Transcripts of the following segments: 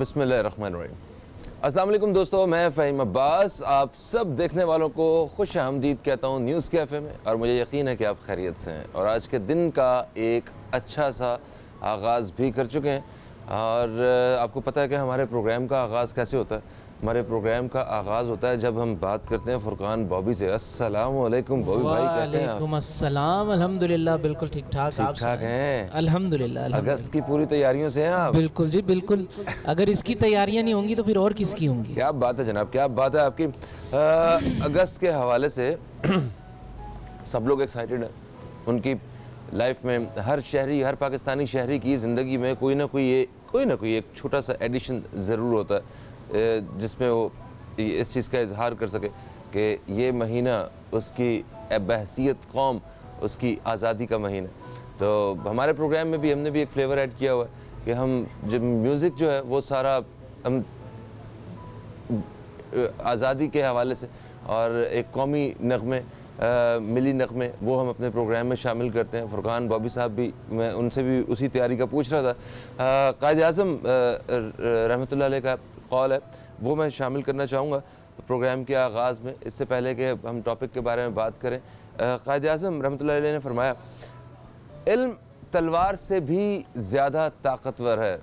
बिस्मिल्लाहिर्रहमानिर्रहीम। अस्सलाम वालेकुम दोस्तों, मैं फ़हीम अब्बास आप सब देखने वालों को खुश आमदीद कहता हूँ न्यूज़ कैफ़े में, और मुझे यकीन है कि आप खैरियत से हैं और आज के दिन का एक अच्छा सा आगाज़ भी कर चुके हैं। और आपको पता है कि हमारे प्रोग्राम का आगाज़ कैसे होता है। हमारे प्रोग्राम का आगाज़ होता है जब हम बात करते हैं फुरकान बॉबी से। अस्सलाम वालेकुम बॉबी भाई, कैसे हैं आप? वालेकुम अस्सलाम, अल्हम्दुलिल्लाह बिल्कुल ठीक ठाक। आप ठीक-ठाक हैं? अल्हम्दुलिल्लाह अगस्त की पूरी तैयारियों से हैं आप? बिल्कुल जी बिल्कुल। अगर इसकी तैयारियां नहीं होंगी तो फिर और किसकी होंगी? क्या बात है जनाब, क्या बात है आपकी। अगस्त के हवाले से सब लोग एक्साइटेड हैं। उनकी लाइफ में हर शहरी, हर पाकिस्तानी शहरी की ज़िंदगी में कोई ना कोई एक छोटा सा एडिशन ज़रूर होता है जिसमें वो इस चीज़ का इजहार कर सके कि ये महीना उसकी बहसीत कौम, उसकी आज़ादी का महीना। तो हमारे प्रोग्राम में भी हमने भी एक फ्लेवर ऐड किया हुआ है कि हम जब म्यूज़िक जो है वो सारा हम आज़ादी के हवाले से और एक कौमी नग़मे, मिली नग़मे, वो हम अपने प्रोग्राम में शामिल करते हैं। फुरकान बॉबी साहब भी, मैं उनसे भी उसी तैयारी का पूछ रहा था। कायद आज़म रहमतुल्लाह अलैह का कौल है, वो मैं शामिल करना चाहूँगा प्रोग्राम के आगाज़ में। इससे पहले कि हम टॉपिक के बारे में बात करें, कायद आज़म रहमतुल्लाह अलैह ने फरमाया, इल्म तलवार से भी ज़्यादा ताकतवर है।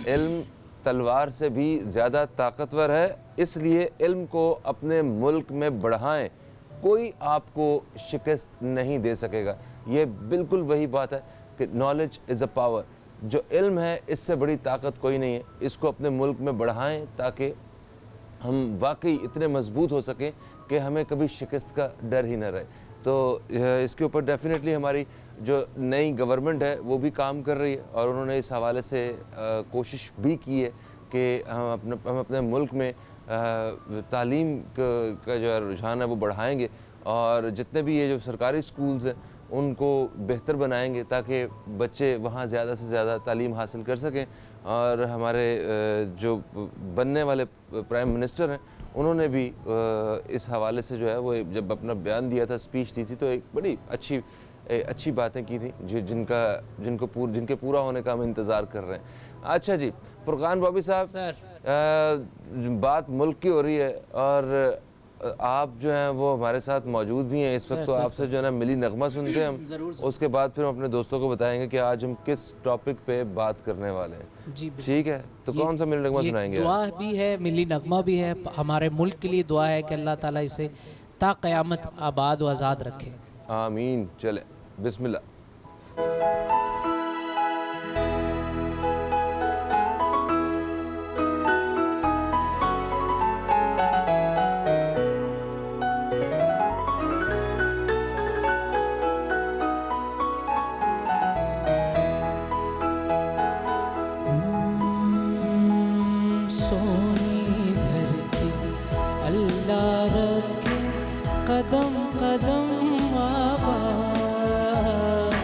इल्म तलवार से भी ज़्यादा ताकतवर है, इसलिए इल्म को अपने मुल्क में बढ़ाएं, कोई आपको शिकस्त नहीं दे सकेगा। ये बिल्कुल वही बात है कि नॉलेज इज़ अ पावर। जो इल्म है इससे बड़ी ताकत कोई नहीं है। इसको अपने मुल्क में बढ़ाएं ताकि हम वाकई इतने मजबूत हो सकें कि हमें कभी शिकस्त का डर ही न रहे। तो इसके ऊपर डेफिनेटली हमारी जो नई गवर्नमेंट है वो भी काम कर रही है और उन्होंने इस हवाले से कोशिश भी की है कि हम अपने मुल्क में तालीम का जो रुझान है वो बढ़ाएंगे और जितने भी ये जो सरकारी स्कूल्स हैं उनको बेहतर बनाएंगे ताकि बच्चे वहाँ ज़्यादा से ज़्यादा तालीम हासिल कर सकें। और हमारे जो बनने वाले प्राइम मिनिस्टर हैं उन्होंने भी इस हवाले से जो है वो जब अपना बयान दिया था, स्पीच दी थी, तो एक बड़ी अच्छी बातें की थी जिनके पूरा होने का हम इंतज़ार कर रहे हैं। अच्छा जी, फुरकान बॉबी साहब, बात मुल्क की हो रही है और आप जो हैं वो हमारे साथ मौजूद भी हैं इस वक्त। तो आपसे जो है ना मिली नगमा सुनते हैं हम, उसके बाद फिर हम अपने दोस्तों को बताएंगे कि आज हम किस टॉपिक पे बात करने वाले हैं। जी ठीक है, तो कौन सा मिली नगमा सुनाएंगे? दुआ भी है, मिली नगमा भी है। हमारे मुल्क के लिए दुआ है कि अल्लाह ताला इसे ता क़यामत आबाद व आज़ाद रखे। आमीन। चले बिस्मिल्लाह। कदम कदम आबाद,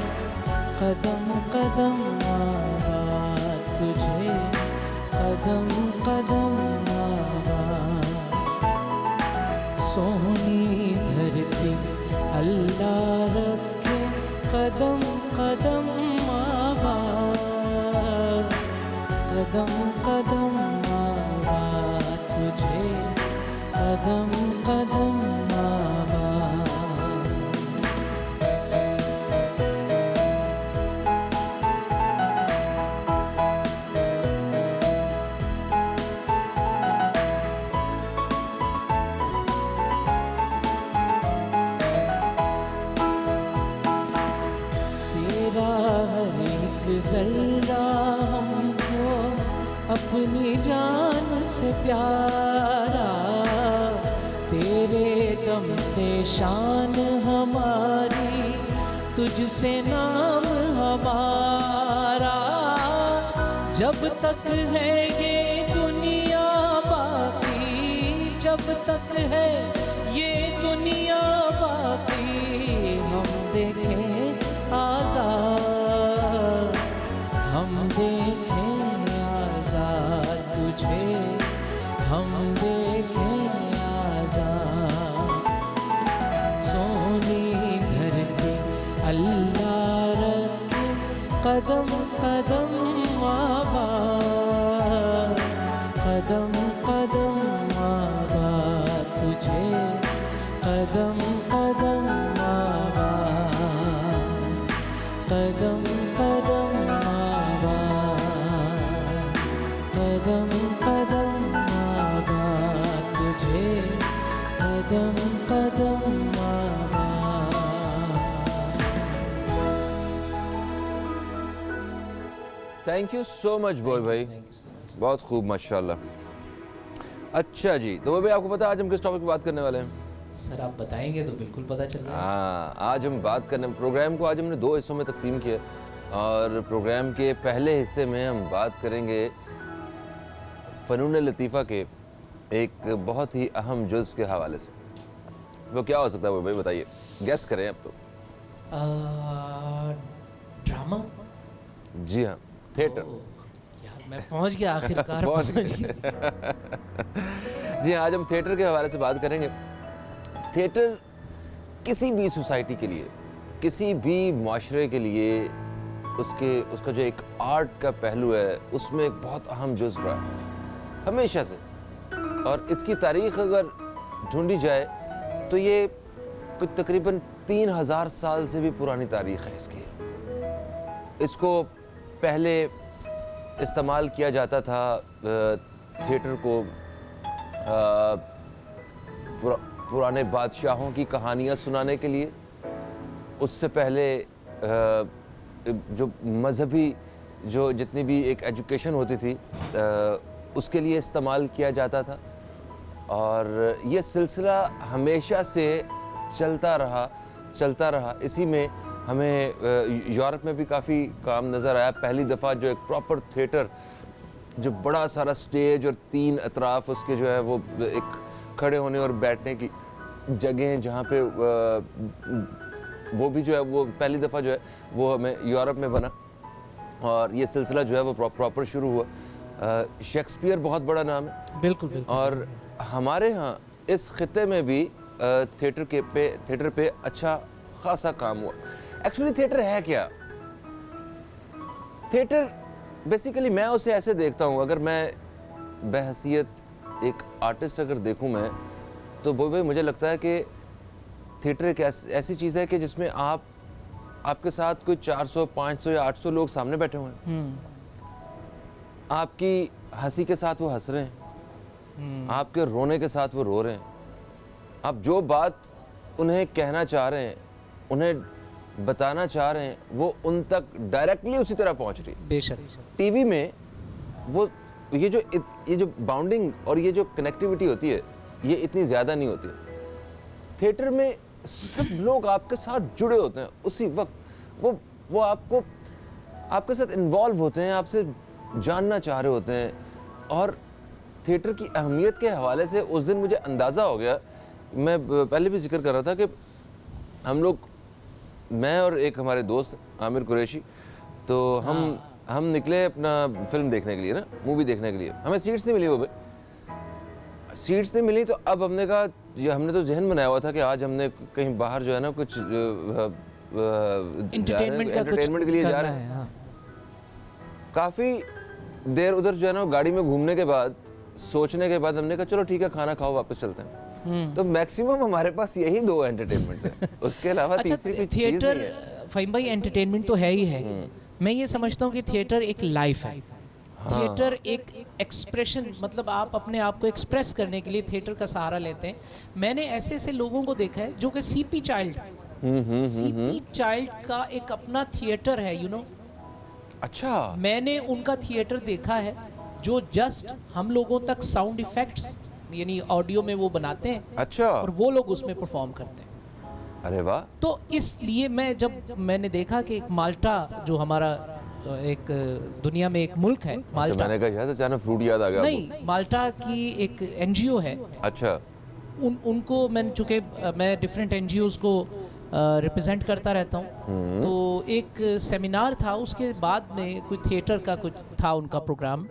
कदम कदम आबाद तुझे, कदम कदम आबाद। सोनी धरती अल्लाह रखे, कदम कदम आबाद, कदम कदम आबाद तुझे, कदम कदम ज़रा हमको अपनी जान से प्यारा, तेरे दम से शान हमारी, तुझसे नाम हमारा। जब तक है ये दुनिया बाकी, जब तक है ये दुनिया बाकी, हम देखें आज़ाद, हम देखें आज़ाद तुझे, हम देखें आज़ाद। सोनी धरती अल्लाह रखे, कदम कदम आबाद, thank you so much boy भाई, बहुत खूब माशाल्लाह। अच्छा जी, तो बॉय भाई आपको पता है आज हम किस टॉपिक पे बात करने वाले हैं? सर आप बताएंगे तो बिल्कुल पता चल जाएगा। हाँ, आज हम बात करने, प्रोग्राम को आज हमने 2 हिस्सों में तकसीम किया और प्रोग्राम के पहले हिस्से में हम बात करेंगे फ़नून लतीफ़ा के एक बहुत ही अहम जुज़ के हवाले से। वो क्या हो सकता है भाई, बताइए, गेस करें अब तो। ड्रामा। जी हाँ, थिएटर। यार मैं पहुंच गया आखिरकार पहुंच पहुंच गया। जी हाँ, आज हम थिएटर के हवाले से बात करेंगे। थिएटर किसी भी सोसाइटी के लिए, किसी भी माशरे के लिए उसका जो एक आर्ट का पहलू है उसमें एक बहुत अहम जुज़ रहा है हमेशा से। और इसकी तारीख़ अगर ढूंढी जाए तो ये कुछ तकरीबन 3000 साल से भी पुरानी तारीख़ है इसकी। इसको पहले इस्तेमाल किया जाता था थिएटर को पुराने बादशाहों की कहानियाँ सुनाने के लिए। उससे पहले जो मजहबी जो जितनी भी एक एजुकेशन होती थी उसके लिए इस्तेमाल किया जाता था। और ये सिलसिला हमेशा से चलता रहा। इसी में हमें यूरोप में भी काफ़ी काम नज़र आया। पहली दफ़ा जो एक प्रॉपर थिएटर, जो बड़ा सारा स्टेज और 3 अतराफ़ उसके जो है वो एक खड़े होने और बैठने की जगह हैं, जहाँ पे वो भी जो है वो पहली दफ़ा जो है वो हमें यूरोप में बना और ये सिलसिला जो है वो प्रॉपर शुरू हुआ। शेक्सपियर बहुत बड़ा नाम है। बिल्कुल बिल्कुल। और हमारे यहाँ इस खिते में भी थिएटर पे अच्छा खासा काम हुआ। एक्चुअली थिएटर है क्या? थिएटर बेसिकली मैं उसे ऐसे देखता हूँ, अगर मैं बहैसियत एक आर्टिस्ट अगर देखूँ मैं, तो भाई मुझे लगता है कि थिएटर एक ऐसी चीज़ है कि जिसमें आपके साथ कोई 400, 500 या 800 लोग सामने बैठे हुए हैं। आपकी हंसी के साथ वो हंस रहे हैं, आपके रोने के साथ वो रो रहे हैं। आप जो बात उन्हें कहना चाह रहे हैं, उन्हें बताना चाह रहे हैं, वो उन तक डायरेक्टली उसी तरह पहुंच रही है। बेशक। टीवी में वो ये जो बाउंडिंग और ये जो कनेक्टिविटी होती है ये इतनी ज़्यादा नहीं होती। थिएटर में सब लोग आपके साथ जुड़े होते हैं उसी वक्त। वो आपके साथ इन्वॉल्व होते हैं, आपसे जानना चाह रहे होते हैं। और थिएटर की अहमियत के हवाले से उस दिन मुझे अंदाज़ा हो गया, मैं पहले भी जिक्र कर रहा था कि हम लोग, मैं और एक हमारे दोस्त आमिर कुरैशी, तो हम निकले अपना फिल्म देखने के लिए ना, मूवी देखने के लिए। हमें सीट्स नहीं मिली, वो सीट्स नहीं मिली। तो अब हमने कहा, हमने तो जहन बनाया हुआ था कि आज हमने कहीं बाहर जो है ना कुछ एंटरटेनमेंट के लिए जा रहे हैं। काफ़ी देर उधर जो है ना गाड़ी में घूमने के बाद, सोचने के बाद हमने कहा चलो ठीक है, खाना खाओ, वापस चलते हैं। तो मैक्सिमम हमारे पास यही 2 एंटरटेनमेंट है, उसके अलावा तीसरी कोई चीज़ नहीं है। फ़हीम भाई एंटरटेनमेंट तो है ही है। मैं ये समझता हूँ कि थिएटर एक लाइफ है। थिएटर एक एक्सप्रेशन, मतलब आप अपने आप को एक्सप्रेस करने के लिए थिएटर का सहारा लेते हैं। मैंने ऐसे लोगों को देखा है जो कि सीपी चाइल्ड का एक अपना थिएटर है, यू नो। अच्छा, मैंने उनका थिएटर देखा है जो जस्ट हम लोगों तक साउंड इफेक्ट्स यानी ऑडियो में वो बनाते हैं। अच्छा। और वो लोग उसमें परफॉर्म करते हैं। अरे वाह। तो इसलिए मैंने देखा कि एक माल्टा, जो हमारा एक दुनिया में एक मुल्क है माल्टा। मैंने कहा शायद अचानक फ्रूट याद आ गया। नहीं, माल्टा की एक एनजीओ है। अच्छा। उनको चूँकि मैं डिफरेंट एनजीओज को रिप्रेजेंट करता रहता हूँ, तो एक सेमिनार था, उसके बाद में कोई थिएटर का कुछ था उनका प्रोग्राम।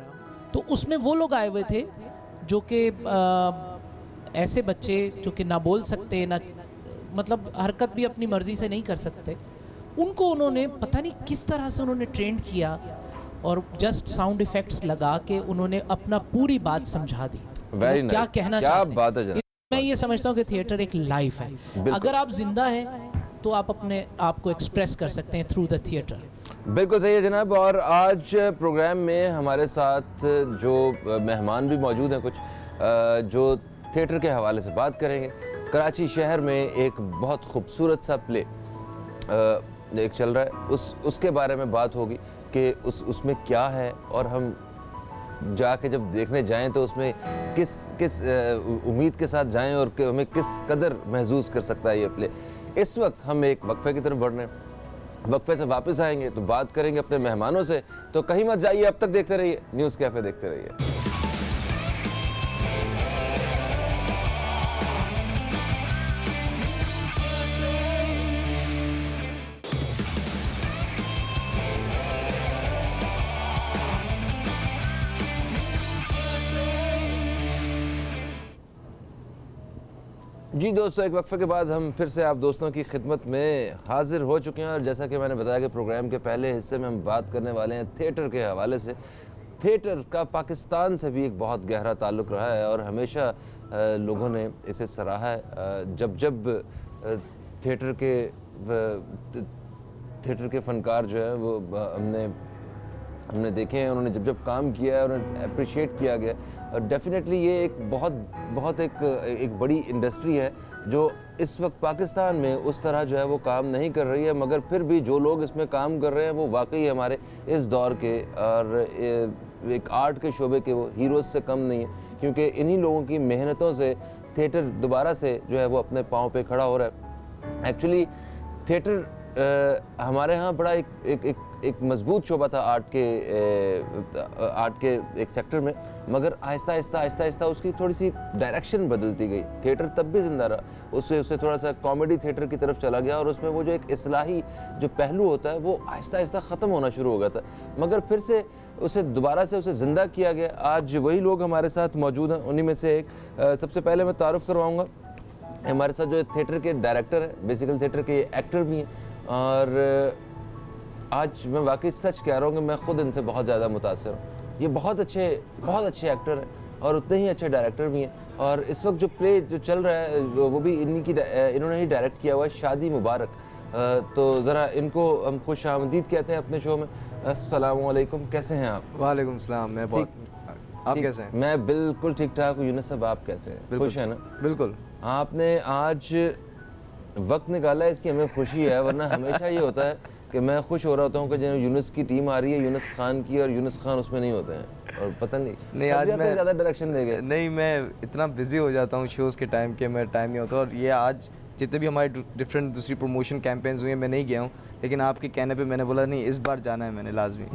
तो उसमें वो लोग आए हुए थे जो कि ऐसे बच्चे जो कि ना बोल सकते, ना मतलब हरकत भी अपनी मर्जी से नहीं कर सकते, उनको उन्होंने पता नहीं किस तरह से उन्होंने ट्रेंड किया और जस्ट साउंड इफेक्ट्स लगा के उन्होंने अपना पूरी बात समझा दी। Very क्या nice. कहना क्या चाहते बात है हैं। जनाब। मैं ये समझता हूँ कि थिएटर एक लाइफ है। अगर आप जिंदा हैं तो आप अपने आप को एक्सप्रेस कर सकते हैं थ्रू द थिएटर। बिल्कुल सही है जनाब। और आज प्रोग्राम में हमारे साथ जो मेहमान भी मौजूद हैं, कुछ जो थिएटर के हवाले से बात करेंगे। कराची शहर में एक बहुत खूबसूरत सा प्ले एक चल रहा है, उसके बारे में बात होगी। कि उसमें क्या है, और हम जाके जब देखने जाएं तो उसमें किस उम्मीद के साथ जाएं और हमें किस कदर महसूस कर सकता है ये प्ले। इस वक्त हम एक वक्फे की तरफ बढ़ रहे हैं, वक्फे से वापस आएंगे तो बात करेंगे अपने मेहमानों से। तो कहीं मत जाइए, अब तक देखते रहिए न्यूज़ कैफ़े, देखते रहिए। जी दोस्तों, एक वक्फे के बाद हम फिर से आप दोस्तों की खिदमत में हाजिर हो चुके हैं, और जैसा कि मैंने बताया कि प्रोग्राम के पहले हिस्से में हम बात करने वाले हैं थिएटर के हवाले से। थिएटर का पाकिस्तान से भी एक बहुत गहरा ताल्लुक़ रहा है और हमेशा लोगों ने इसे सराहा है। जब थिएटर के फ़नकार जो है वो हमने देखे हैं, उन्होंने जब काम किया है उन्हें अप्रिशिएट किया गया। और डेफिनेटली ये एक बहुत एक बड़ी इंडस्ट्री है जो इस वक्त पाकिस्तान में उस तरह जो है वो काम नहीं कर रही है, मगर फिर भी जो लोग इसमें काम कर रहे हैं वो वाकई हमारे इस दौर के और एक आर्ट के शोबे के वो हीरोज़ से कम नहीं है, क्योंकि इन्हीं लोगों की मेहनतों से थिएटर दोबारा से जो है वो अपने पाँव पे खड़ा हो रहा है। एक्चुअली थिएटर हमारे यहाँ बड़ा एक मजबूत शोबा था आर्ट के एक सेक्टर में, मगर आहिस्ता उसकी थोड़ी सी डायरेक्शन बदलती गई। थिएटर तब भी जिंदा रहा, उससे थोड़ा सा कॉमेडी थिएटर की तरफ चला गया, और उसमें वो जो एक इस्लाही जो पहलू होता है वो आहिस्ता ख़त्म होना शुरू हो गया था, मगर फिर से उसे दोबारा से उसे ज़िंदा किया गया। आज वही लोग हमारे साथ मौजूद हैं, उन्हीं में से एक सबसे पहले मैं तारुफ़ करवाऊँगा। हमारे साथ जो थिएटर के डायरेक्टर हैं, बेसिकल थिएटर के एक्टर भी हैं, और आज मैं वाकई सच कह रहा हूँ कि मैं ख़ुद इनसे बहुत ज़्यादा मुतासिर हूँ। ये बहुत अच्छे एक्टर हैं और उतने ही अच्छे डायरेक्टर भी हैं। और इस वक्त जो प्ले जो चल रहा है वो भी इन्होंने ही डायरेक्ट किया हुआ है, शादी मुबारक। तो ज़रा इनको हम खुश आमदीद कहते हैं अपने शो में। अस्सलाम वालेकुम, कैसे हैं आप? वालेकुम सलाम। मैं बहुत, आप कैसे हैं? मैं बिल्कुल ठीक ठाक हूँ। यूनुस साहब, आप कैसे हैं? खुश हैं ना? बिल्कुल। आपने आज वक्त निकाला है, इसकी हमें खुशी है, वरना हमेशा ये होता है कि मैं खुश हो रहा होता हूँ कि जब यूनुस की टीम आ रही है यूनुस खान की, और यूनुस खान उसमें नहीं होते हैं, और पता नहीं आज मैं ज़्यादा डायरेक्शन दे गए। नहीं, मैं इतना बिजी हो जाता हूँ शोज़ के टाइम के, मेरा टाइम नहीं होता। और ये आज जितने भी हमारे डिफरेंट दूसरी प्रमोशन कैंपेन्स हुए हैं, मैं नहीं गया हूँ, लेकिन आपके कहने पे मैंने बोला नहीं, इस बार जाना है मैंने लाजमी।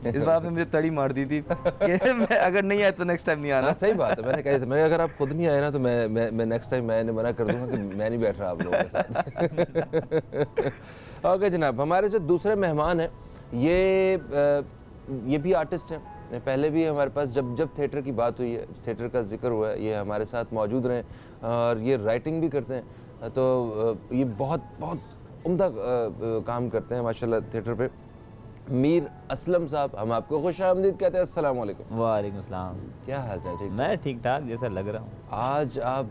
इस बार आपने मुझे तड़ी मार दी थी कि मैं अगर नहीं आया तो नेक्स्ट टाइम नहीं आना। सही बात है, मैंने कहा था, मैंने अगर आप खुद नहीं आए ना तो मैं नेक्स्ट टाइम मैंने मना कर दूंगा कि मैं नहीं बैठ रहा आप लोगों के साथ। ओके जनाब, हमारे जो दूसरे मेहमान हैं ये भी आर्टिस्ट हैं। पहले भी हमारे पास जब थिएटर की बात हुई है, थिएटर का जिक्र हुआ है, ये हमारे साथ मौजूद रहे, और ये राइटिंग भी करते हैं। तो ये बहुत उम्दा काम करते हैं माशाल्लाह थिएटर पे। मीर असलम साहब, हम आपको खुश आमदीद कहते हैं। अस्सलाम वालेकुम। वालेकुम सलाम। क्या हाल चाल? ठीक? मैं ठीक ठाक जैसा लग रहा हूँ। आज आप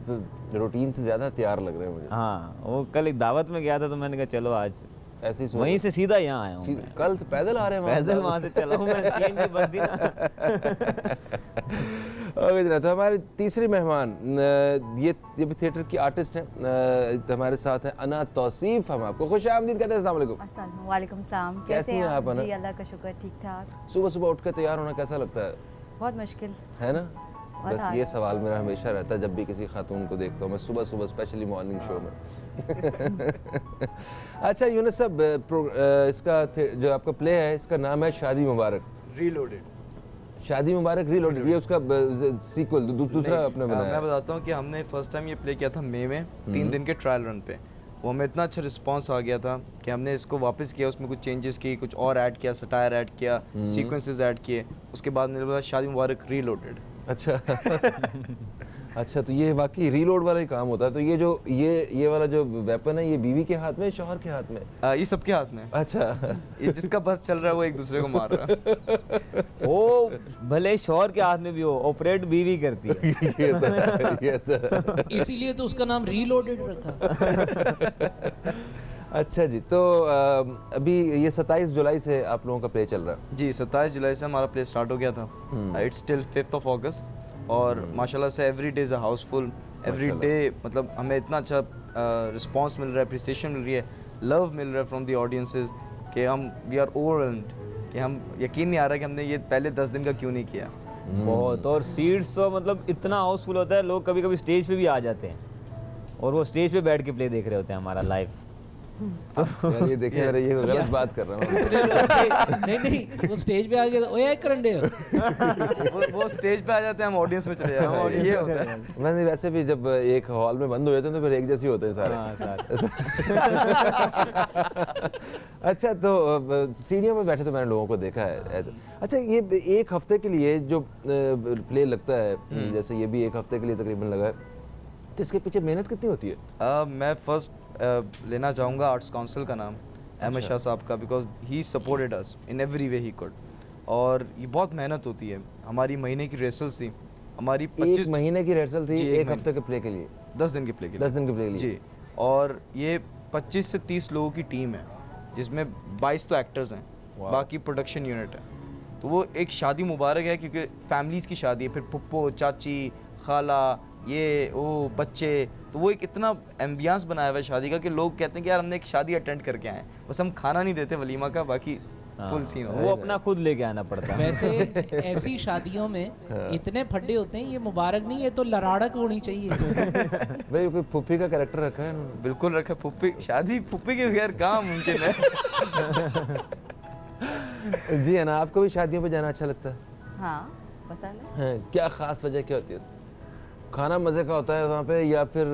रूटीन से ज़्यादा तैयार लग रहे हैं मुझे। हाँ, वो कल एक दावत में गया था तो मैंने कहा चलो आज ऐसे ही वहीं से सीधा यहाँ आया हूँ। कल से पैदल आ रहे हैं? पैदल वहाँ से चला हूँ मैं, सीएनजी बंद थी ना। ओके जनाब, तो हमारे तीसरी मेहमान ये भी थिएटर की आर्टिस्ट हैं, हमारे साथ हैं अना तौसीफ। हम आपको खुश आमदीद कहते हैं। अस्सलाम वालेकुम। वालेकुम सलाम। कैसी हैं आप अना? जी अल्लाह का शुक्र, ठीक ठाक। सुबह उठ कर तैयार होना कैसा लगता है? बहुत मुश्किल है ना? बस ये सवाल मेरा हमेशा रहता है जब भी किसी खातून को देखता हूँ मैं, सुबह स्पेशली मॉर्निंग शो में। अच्छा यूनुस साहब, इसका जो आपका प्ले है इसका नाम है शादी मुबारक रीलोडेड। शादी मुबारक रीलोडेड, ये उसका सीक्वल दूसरा आपने बनाया? मैं बताता हूँ कि हमने फर्स्ट टाइम ये प्ले किया था मई में 3 दिन के ट्रायल रन पे। वो हमें इतना अच्छा रिस्पांस आ गया था कि हमने इसको वापस किया, उसमें कुछ चेंजेस किए, कुछ और ऐड किया, सटायर ऐड किया, सीक्वेंसेस ऐड किए। उसके बाद मैंने बोला शादी मुबारक रीलोडेड। अच्छा। अच्छा, तो ये वाकई रीलोड वाला ही काम होता है। तो ये वाला जो वेपन है ये बीवी के हाथ में, शौहर के हाथ में? ये सबके हाथ में। अच्छा। ये जिसका बस चल रहा है वो एक दूसरे को मार रहा है। वो भले शौहर के हाथ में भी हो, ऑपरेट बीवी करती है। ये तो इसीलिए तो उसका नाम रीलोडेड रखा। अच्छा जी, तो अभी ये 27 जुलाई से आप लोगों का प्ले चल रहा है? जी, 27 जुलाई से हमारा प्ले स्टार्ट हो गया था। It's till 5th of August। और माशाल्लाह से every day is a Housefull. Every day मतलब हमें इतना अच्छा रिस्पांस मिल रहा है, अप्रिसिएशन मिल रही है, लव मिल रहा है फ्रॉम द ऑडियंसेस कि हम वी आर ओवरवेल्म्ड कि हम यकीन नहीं आ रहा कि हमने ये पहले 10 दिन का क्यों नहीं किया। बहुत। और सीट्स तो मतलब इतना हाउसफुल होता है, लोग कभी कभी स्टेज पे भी आ जाते हैं और वो स्टेज पे बैठ के प्ले देख रहे होते हैं हमारा लाइव। यार ये देखिए मेरे ये गलत बात कर रहा हूँ। नहीं वो स्टेज पे आ गया ओए करंडे वो स्टेज पे आ जाते हैं, हम ऑडियंस में चले जाते हैं, ये होता है। मैंने वैसे भी जब एक हॉल में बंद हो जाते हैं तो फिर एक जैसे ही होते हैं सारे। हाँ, सारे। अच्छा, तो सीढ़ियों में बैठे तो मैंने लोगों को देखा है ऐसे। अच्छा, ये एक हफ्ते के लिए जो प्ले लगता है, जैसे ये भी एक हफ्ते के लिए तकरीबन लगा है, तो इसके पीछे मेहनत कितनी होती है? मैं फर्स्ट लेना चाहूँगा आर्ट्स काउंसिल का नाम, अहमद शाह साहब का, because he supported us in every way he could. और ये बहुत मेहनत होती है। हमारी महीने की रिहर्सल्स थी, हमारी 25 एक महीने की रिहर्सल थी जी, एक हफ्ते के प्ले के लिए, 10 दिन के प्ले के लिए। 10 दिन के प्ले के लिए जी। और ये 25 से 30 लोगों की टीम है, जिसमें 22 तो एक्टर्स हैं, बाकी प्रोडक्शन यूनिट है। तो वो एक शादी मुबारक है, क्योंकि फैमिलीज़ की शादी है, फिर पुप्पो, चाची, खाला, ये वो बच्चे, तो वो एक इतना एम्बियंस बनाया हुआ है शादी का कि लोग कहते हैं कि यार हमने एक शादी अटेंड करके आए हैं, बस हम खाना नहीं देते वलीमा का, बाकी फुल सीन हो। वो अपना खुद लेके आना पड़ता है। वैसे ऐसी शादियों में इतने फड्डे होते हैं, ये मुबारक नहीं, ये तो लराड़क होनी चाहिए। भाई कोई फुफ्फी का कैरेक्टर रखा है इन्होंने? बिल्कुल रखा। फुप्पी शादी फुप्पी के बगैर कहाँ मुमकिन है। जी है ना, आपको भी शादियों पे जाना अच्छा लगता है? हाँ पसंद है। हैं, क्या खास वजह क्या होती है? खाना मज़े का होता है वहाँ पे, या फिर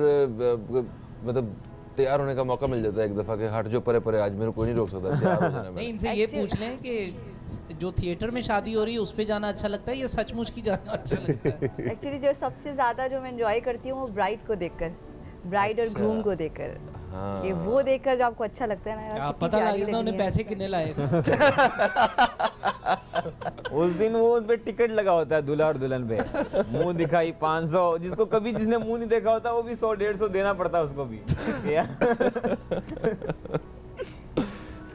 मतलब तैयार होने का मौका मिल जाता है एक दफ़ा के हट जो परे परे, आज मेरे को नहीं रोक सकता तैयार हो जाना नहीं, में। इनसे ये पूछ लें कि जो थिएटर में शादी हो रही है उस पे जाना अच्छा लगता है या सचमुच की जाना अच्छा लगता है? एक्चुअली जो सबसे ज़्यादा जो मैं एंजॉय करती हूँ वो ब्राइड को देखकर, ब्राइड और ग्रूम को देखकर। हाँ। कि वो देखकर जो आपको अच्छा लगता है ना यार, आप कितनी पता प्यारी लग जाता लग उन्हें रही है। पैसे कितने लाए। उस दिन वो उन पे टिकट लगा होता है दूल्हा और दुल्हन पे, मुंह दिखाई 500, जिसको कभी जिसने मुंह नहीं देखा होता वो भी 100-150 देना पड़ता है उसको भी।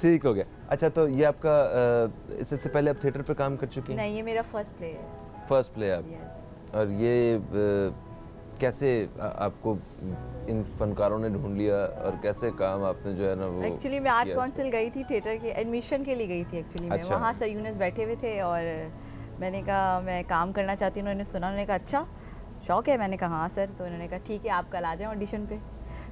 ठीक हो गया। अच्छा, तो ये आपका इससे पहले आप थिएटर पे काम कर चुकी हैं? नहीं, ये मेरा फर्स्ट प्ले है। फर्स्ट प्ले आप। यस। और ये कैसे आपको इन फनकारों ने ढूंढ लिया और कैसे काम आपने जो है ना वो एक्चुअली मैं आर्ट किया? काउंसिल गई थी थिएटर के एडमिशन के लिए गई थी एक्चुअली मैं। अच्छा। वहाँ सर यूनिस बैठे हुए थे और मैंने कहा मैं काम करना चाहती हूँ। उन्होंने सुना, उन्होंने कहा अच्छा शौक है? मैंने कहा हाँ सर। तो उन्होंने कहा ठीक है आप कल आ जाएं ऑडिशन पे।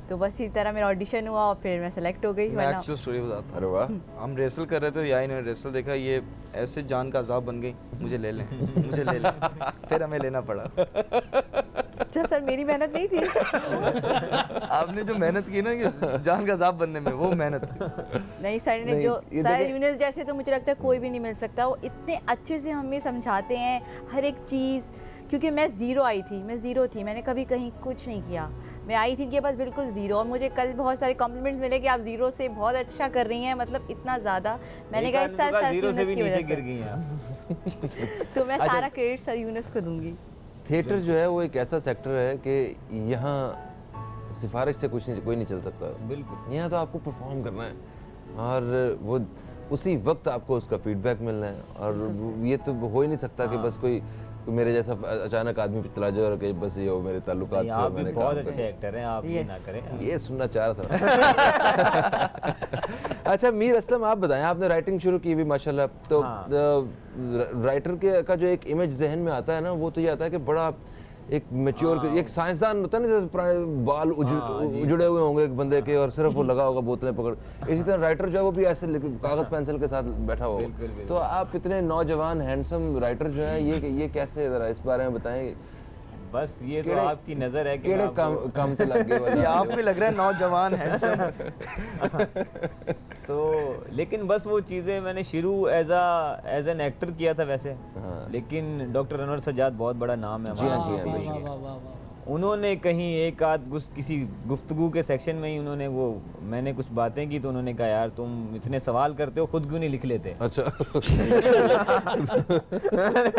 तो बस इसी तरह मेरा ऑडिशन हुआ और फिर मैं सेलेक्ट हो गई। मैं वरना एक्चुअल स्टोरी बताता अरे वाह। हूँ। हम रेसल कर रहे थे, या इन्होंने रेसल देखा, ये ऐसे जान का अजाब बन गई, मुझे ले लें, मुझे ले लें। फिर हमें लेना पड़ा। अच्छा सर मेरी मेहनत नहीं थी। आपने जो मेहनत की ना कि जान का अजाब बनने में, वो मेहनत। नहीं सर ने नहीं, जो ये सर देखिए- यूनिस जैसे तो मुझे लगता है कोई भी नहीं मिल सकता। वो इतने अच्छे से हमें समझाते हैं हर एक चीज़। क्योंकि मैं ज़ीरो आई थी, मैं ज़ीरो थी, मैंने कभी कहीं कुछ नहीं किया। मैं आई थी कि बस बिल्कुल ज़ीरो, और मुझे कल बहुत सारे कॉम्प्लीमेंट्स मिले कि आप ज़ीरो से बहुत अच्छा कर रही हैं, मतलब इतना ज़्यादा। मैंने कहा सर जीरो से भी की नीचे वजह गिर से। गई हैं आप। तो मैं सारा क्रेडिट सर यूनिस को दूंगी। थिएटर जो है वो एक ऐसा सेक्टर है कि यहाँ सिफारिश से कुछ नहीं, कोई नहीं चल सकता। बिल्कुल। यहाँ तो आपको परफॉर्म करना है और वो उसी वक्त आपको उसका फीडबैक मिलना है। और ये तो हो ही नहीं सकता कि बस कोई मेरे जैसा अचानक आदमी पे चला जाए और कि बस ये हो मेरे ताल्लुकात नहीं, थे, आप भी मैंने बहुत काम कर अच्छे एक्टर हैं, आप ये Yes. ना करें। ये सुनना चाह रहा था। अच्छा मीर असलम, आप बताएं, आपने राइटिंग शुरू की भी माशाल्लाह, तो हाँ। राइटर के का जो एक इमेज जहन में आता है ना, वो तो ये आता है कि बड़ा एक मैच्योर, एक साइंसदान होता है ना, जैसे पुराने बाल उजड़े हुए होंगे एक बंदे के और सिर्फ वो लगा होगा बोतलें पकड़, इसी तरह राइटर जो है वो भी ऐसे कागज पेंसिल के साथ बैठा होगा। तो आप इतने नौजवान हैंडसम राइटर जो है, ये कैसे, जरा इस बारे में बताएं। बस ये तो केड़े- आपकी नजर है कि केड़े मैं आपको- काम पे लग गए ये आप भी लग रहा है नौजवान हैंडसम। तो लेकिन बस वो चीज़ें मैंने शुरू एज एन एक्टर किया था वैसे। हाँ। लेकिन डॉक्टर अनवर सज्जाद बहुत बड़ा नाम है जी हाँ, हमारा। जी हाँ, वाह, वाह, वाह, वाह। उन्होंने कहीं एक आध किसी गुफ्तगू के सेक्शन में ही उन्होंने वो मैंने कुछ बातें की तो उन्होंने कहा यार तुम इतने सवाल करते हो, खुद क्यों नहीं लिख लेते? अच्छा।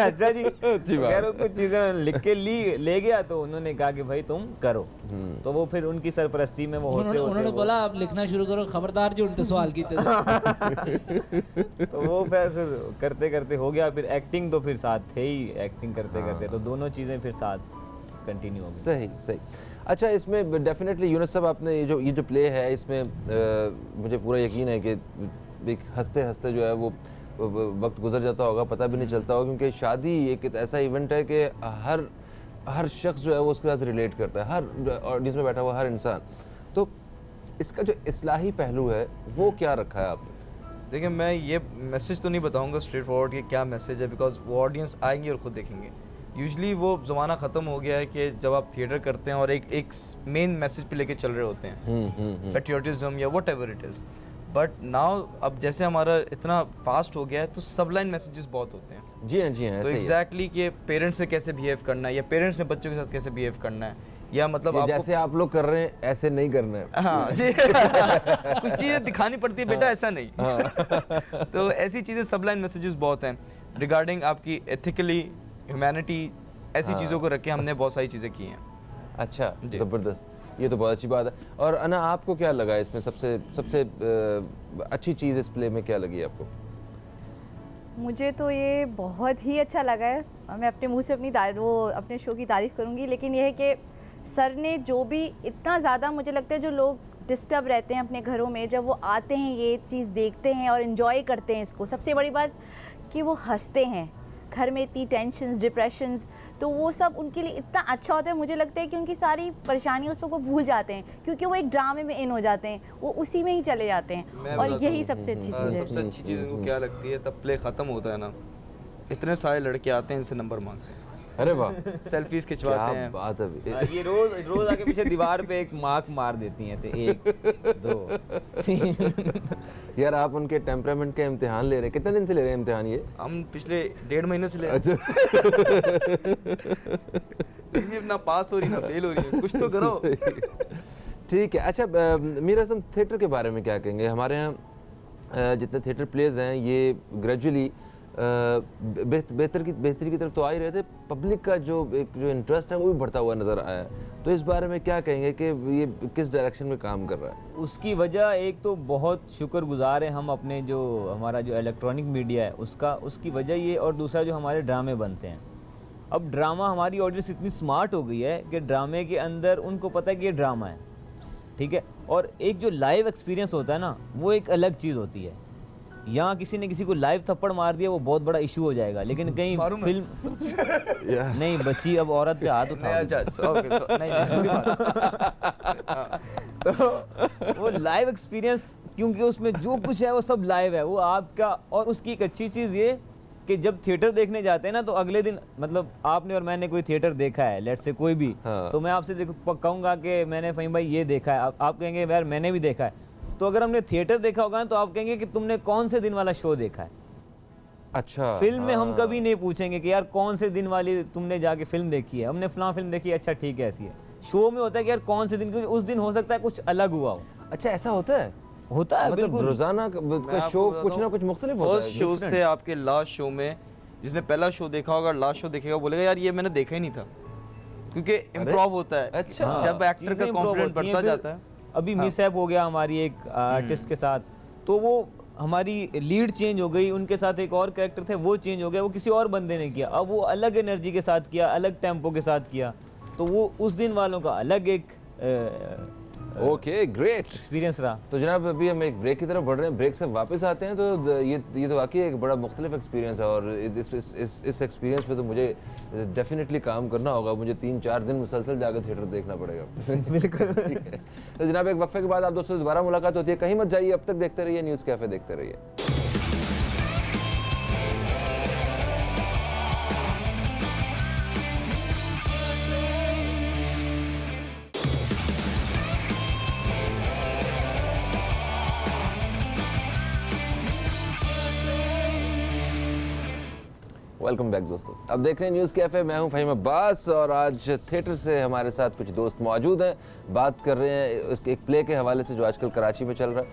अच्छा जी, अच्छी बात। खैर वो कुछ चीजें लिख के ले गया तो उन्होंने कहा कि भाई तुम करो। तो वो फिर उनकी सरपरस्ती में वो होते उन्होंने होते बोला आप लिखना शुरू करो, खबरदार जो उनसे सवाल किए थे। तो वो फिर करते करते हो गया। फिर एक्टिंग तो फिर साथ थे ही, एक्टिंग करते करते तो दोनों चीजें फिर साथ कंटिन्यू हो गई। सही सही। अच्छा, इसमें डेफिनेटली यूनुस साहब, आपने ये जो प्ले है इसमें मुझे पूरा यकीन है कि एक हंसते हंसते जो है वो वक्त गुजर जाता होगा पता भी नहीं चलता होगा, क्योंकि शादी एक ऐसा इवेंट है कि हर शख्स जो है वो उसके साथ रिलेट करता है, हर ऑडियंस में बैठा हुआ हर इंसान। तो इसका जो इस्लाही पहलू है वो क्या रखा है आपने? देखिए, मैं ये मैसेज तो नहीं बताऊंगा स्ट्रेट फॉरवर्ड कि क्या मैसेज है, बिकॉज वो ऑडियंस आएंगे और ख़ुद देखेंगे। यूजुअली वो ज़माना ख़त्म हो गया है कि जब आप थिएटर करते हैं और एक मेन मैसेज पे लेके चल रहे होते हैं, पेट्रियोटिज्म या what ever it is. But now अब जैसे हमारा इतना फास्ट हो गया है तो सबलाइन मैसेजेस बहुत होते हैं। जी हाँ, जी हाँ, तो ऐसे ही है। एग्जैक्टली कि पेरेंट्स से कैसे बिहेव करना है, या पेरेंट्स ने बच्चों के साथ कैसे बिहेव करना है, या मतलब ये आपको जैसे आप लोग कर रहे हैं ऐसे नहीं करना है। हाँ जी कुछ चीज़ें दिखानी पड़ती है बेटा, ऐसा नहीं। तो ऐसी चीज़ें सबलाइन मैसेजेस बहुत हैं रिगार्डिंग आपकी एथिकली, ह्यूमैनिटी, ऐसी चीज़ों को रख के हमने बहुत सारी चीज़ें की हैं। अच्छा, जी। ज़बरदस्त, ये तो बहुत अच्छी बात है। और अना, आपको क्या लगा इसमें सबसे सबसे अच्छी चीज़ इस प्ले में क्या लगी आपको? मुझे तो ये बहुत ही अच्छा लगा है। मैं अपने मुंह से अपने शो की तारीफ़ करूँगी, लेकिन यह है कि सर ने जो भी इतना ज़्यादा, मुझे लगता है जो लोग डिस्टर्ब रहते हैं अपने घरों में, जब वो आते हैं ये चीज़ देखते हैं और इन्जॉय करते हैं इसको, सबसे बड़ी बात कि वो हंसते हैं। घर में इतनी टेंशन्स, डिप्रेशंस, तो वो सब उनके लिए इतना अच्छा होता है। मुझे लगता है कि उनकी सारी परेशानियाँ उस पर वो भूल जाते हैं, क्योंकि वो एक ड्रामे में इन हो जाते हैं, वो उसी में ही चले जाते मैं हैं, और बताता यही हूँ, सबसे अच्छी चीज़ है। सबसे अच्छी चीज़ इनको क्या लगती है, तब प्ले ख़त्म होता है ना, इतने सारे लड़के आते हैं, इनसे नंबर मांगते हैं, अरे वाह, सेल्फीज खिंचवाते क्या हैं। बात है। ये रोज आके पीछे दीवार पे एक मार्क मार देती हैं, ऐसे 1 2 3। यार आप उनके टेम्परामेंट के इम्तिहान ले रहे हैं, कितने दिन से ले रहे हैं इम्तिहान ये? हम पिछले 1.5 महीने से ले अच्छा। ये ना पास हो रही ना फेल हो रही है, कुछ तो करो। ठीक है। अच्छा, मीर आज़म, थिएटर के बारे में क्या कहेंगे? हमारे यहाँ जितने थिएटर प्लेज हैं ये ग्रेजुअली बेहतरी की तरफ तो आ ही रहे थे। पब्लिक का जो इंटरेस्ट है वो भी बढ़ता हुआ नज़र आया। तो इस बारे में क्या कहेंगे कि ये किस डायरेक्शन में काम कर रहा है? उसकी वजह एक तो बहुत शुक्रगुजार है हम अपने जो हमारा जो इलेक्ट्रॉनिक मीडिया है उसकी वजह ये, और दूसरा जो हमारे ड्रामे बनते हैं। अब ड्रामा, हमारी ऑडियंस इतनी स्मार्ट हो गई है कि ड्रामे के अंदर उनको पता है कि ये ड्रामा है, ठीक है। और एक जो लाइव एक्सपीरियंस होता है ना, वो एक अलग चीज़ होती है। यहाँ किसी ने किसी को लाइव थप्पड़ मार दिया, वो बहुत बड़ा इशू हो जाएगा, लेकिन कहीं फिल्म नहीं बच्ची, अब औरत पे हाथ उठा, तो वो लाइव एक्सपीरियंस, क्योंकि उसमें जो कुछ है वो सब लाइव है, वो आपका। और उसकी एक अच्छी चीज़ ये कि जब थिएटर देखने जाते हैं ना, तो अगले दिन, मतलब आपने और मैंने कोई थिएटर देखा है, लेट्स से कोई भी, हाँ। तो मैं आपसे कहूँगा कि मैंने फ़हीम भाई ये देखा है, आप कहेंगे यार मैंने भी देखा है। तो अगर हमने थिएटर देखा होगा ना, तो आप कहेंगे कि तुमने कौन से दिन वाला शो देखा है। अच्छा, फिल्म में हम कभी नहीं पूछेंगे कि यार कौन से दिन वाली तुमने जाके फिल्म देखी है, हमने फलां फिल्म देखी है, अच्छा ठीक है ऐसी है। शो में होता है कि यार कौन से दिन, क्योंकि उस दिन हो सकता है कुछ अलग हुआ हो। अच्छा ऐसा होता है मतलब बिल्कुल, रोजाना का शो कुछ ना कुछ मुख्तलिफ होता है। फर्स्ट शो से आपके लास्ट शो में, जिसने पहला शो देखा होगा लास्ट शो देखेगा, बोलेगा यार ये मैंने देखा ही नहीं था, क्योंकि इम्प्रोव होता है। अच्छा, जब एक्टर का कॉन्फिडेंस बढ़ता जाता है। अभी मिसहैप हो गया हमारी एक आर्टिस्ट के साथ, तो वो हमारी लीड चेंज हो गई, उनके साथ एक और कैरेक्टर थे वो चेंज हो गया, वो किसी और बंदे ने किया, अब वो अलग एनर्जी के साथ किया, अलग टेम्पो के साथ किया, तो वो उस दिन वालों का अलग एक ओके, ग्रेट एक्सपीरियंस रहा। तो जनाब अभी हम एक ब्रेक की तरफ बढ़ रहे हैं, ब्रेक से वापस आते हैं। तो ये तो वाकई एक बड़ा मुख्तलिफ एक्सपीरियंस है, और इस एक्सपीरियंस पे तो मुझे डेफिनेटली काम करना होगा। मुझे 3-4 दिन मुसलसल जाकर थिएटर देखना पड़ेगा। बिल्कुल। तो जनाब एक वक्फे के बाद आप दोस्तों से दोबारा मुलाकात होती है, कहीं मत जाइए, अब तक देखते रहिए न्यूज़ कैफ़े, देखते रहिए। वेलकम बैक दोस्तों, अब देख रहे हैं न्यूज़ कैफ़े, मैं हूं फ़हीम अब्बास, और आज थिएटर से हमारे साथ कुछ दोस्त मौजूद हैं। बात कर रहे हैं उसके एक प्ले के हवाले से जो आजकल कराची में चल रहा है।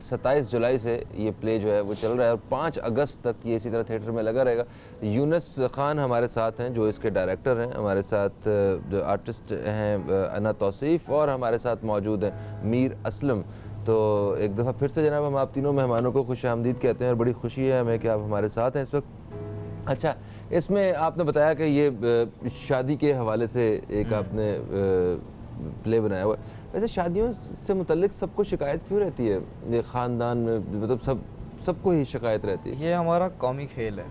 27 जुलाई से ये प्ले जो है वो चल रहा है, और 5 अगस्त तक ये इसी तरह थिएटर में लगा रहेगा। यूनुस खान हमारे साथ हैं जो इसके डायरेक्टर हैं, हमारे साथ जो आर्टिस्ट हैं अना तौसीफ़, और हमारे साथ मौजूद हैं मीर असलम। तो एक दफ़ा फिर से जनाब हम आप तीनों मेहमानों को खुश आमदीद कहते हैं, और बड़ी खुशी है हमें कि आप हमारे साथ हैं इस वक्त। अच्छा, इसमें आपने बताया कि ये शादी के हवाले से एक आपने प्ले बनाया हुआ है। वैसे शादियों से मुतल्लिक सबको शिकायत क्यों रहती है ये ख़ानदान में, मतलब सबको ही शिकायत रहती है। ये हमारा कौमी खेल है।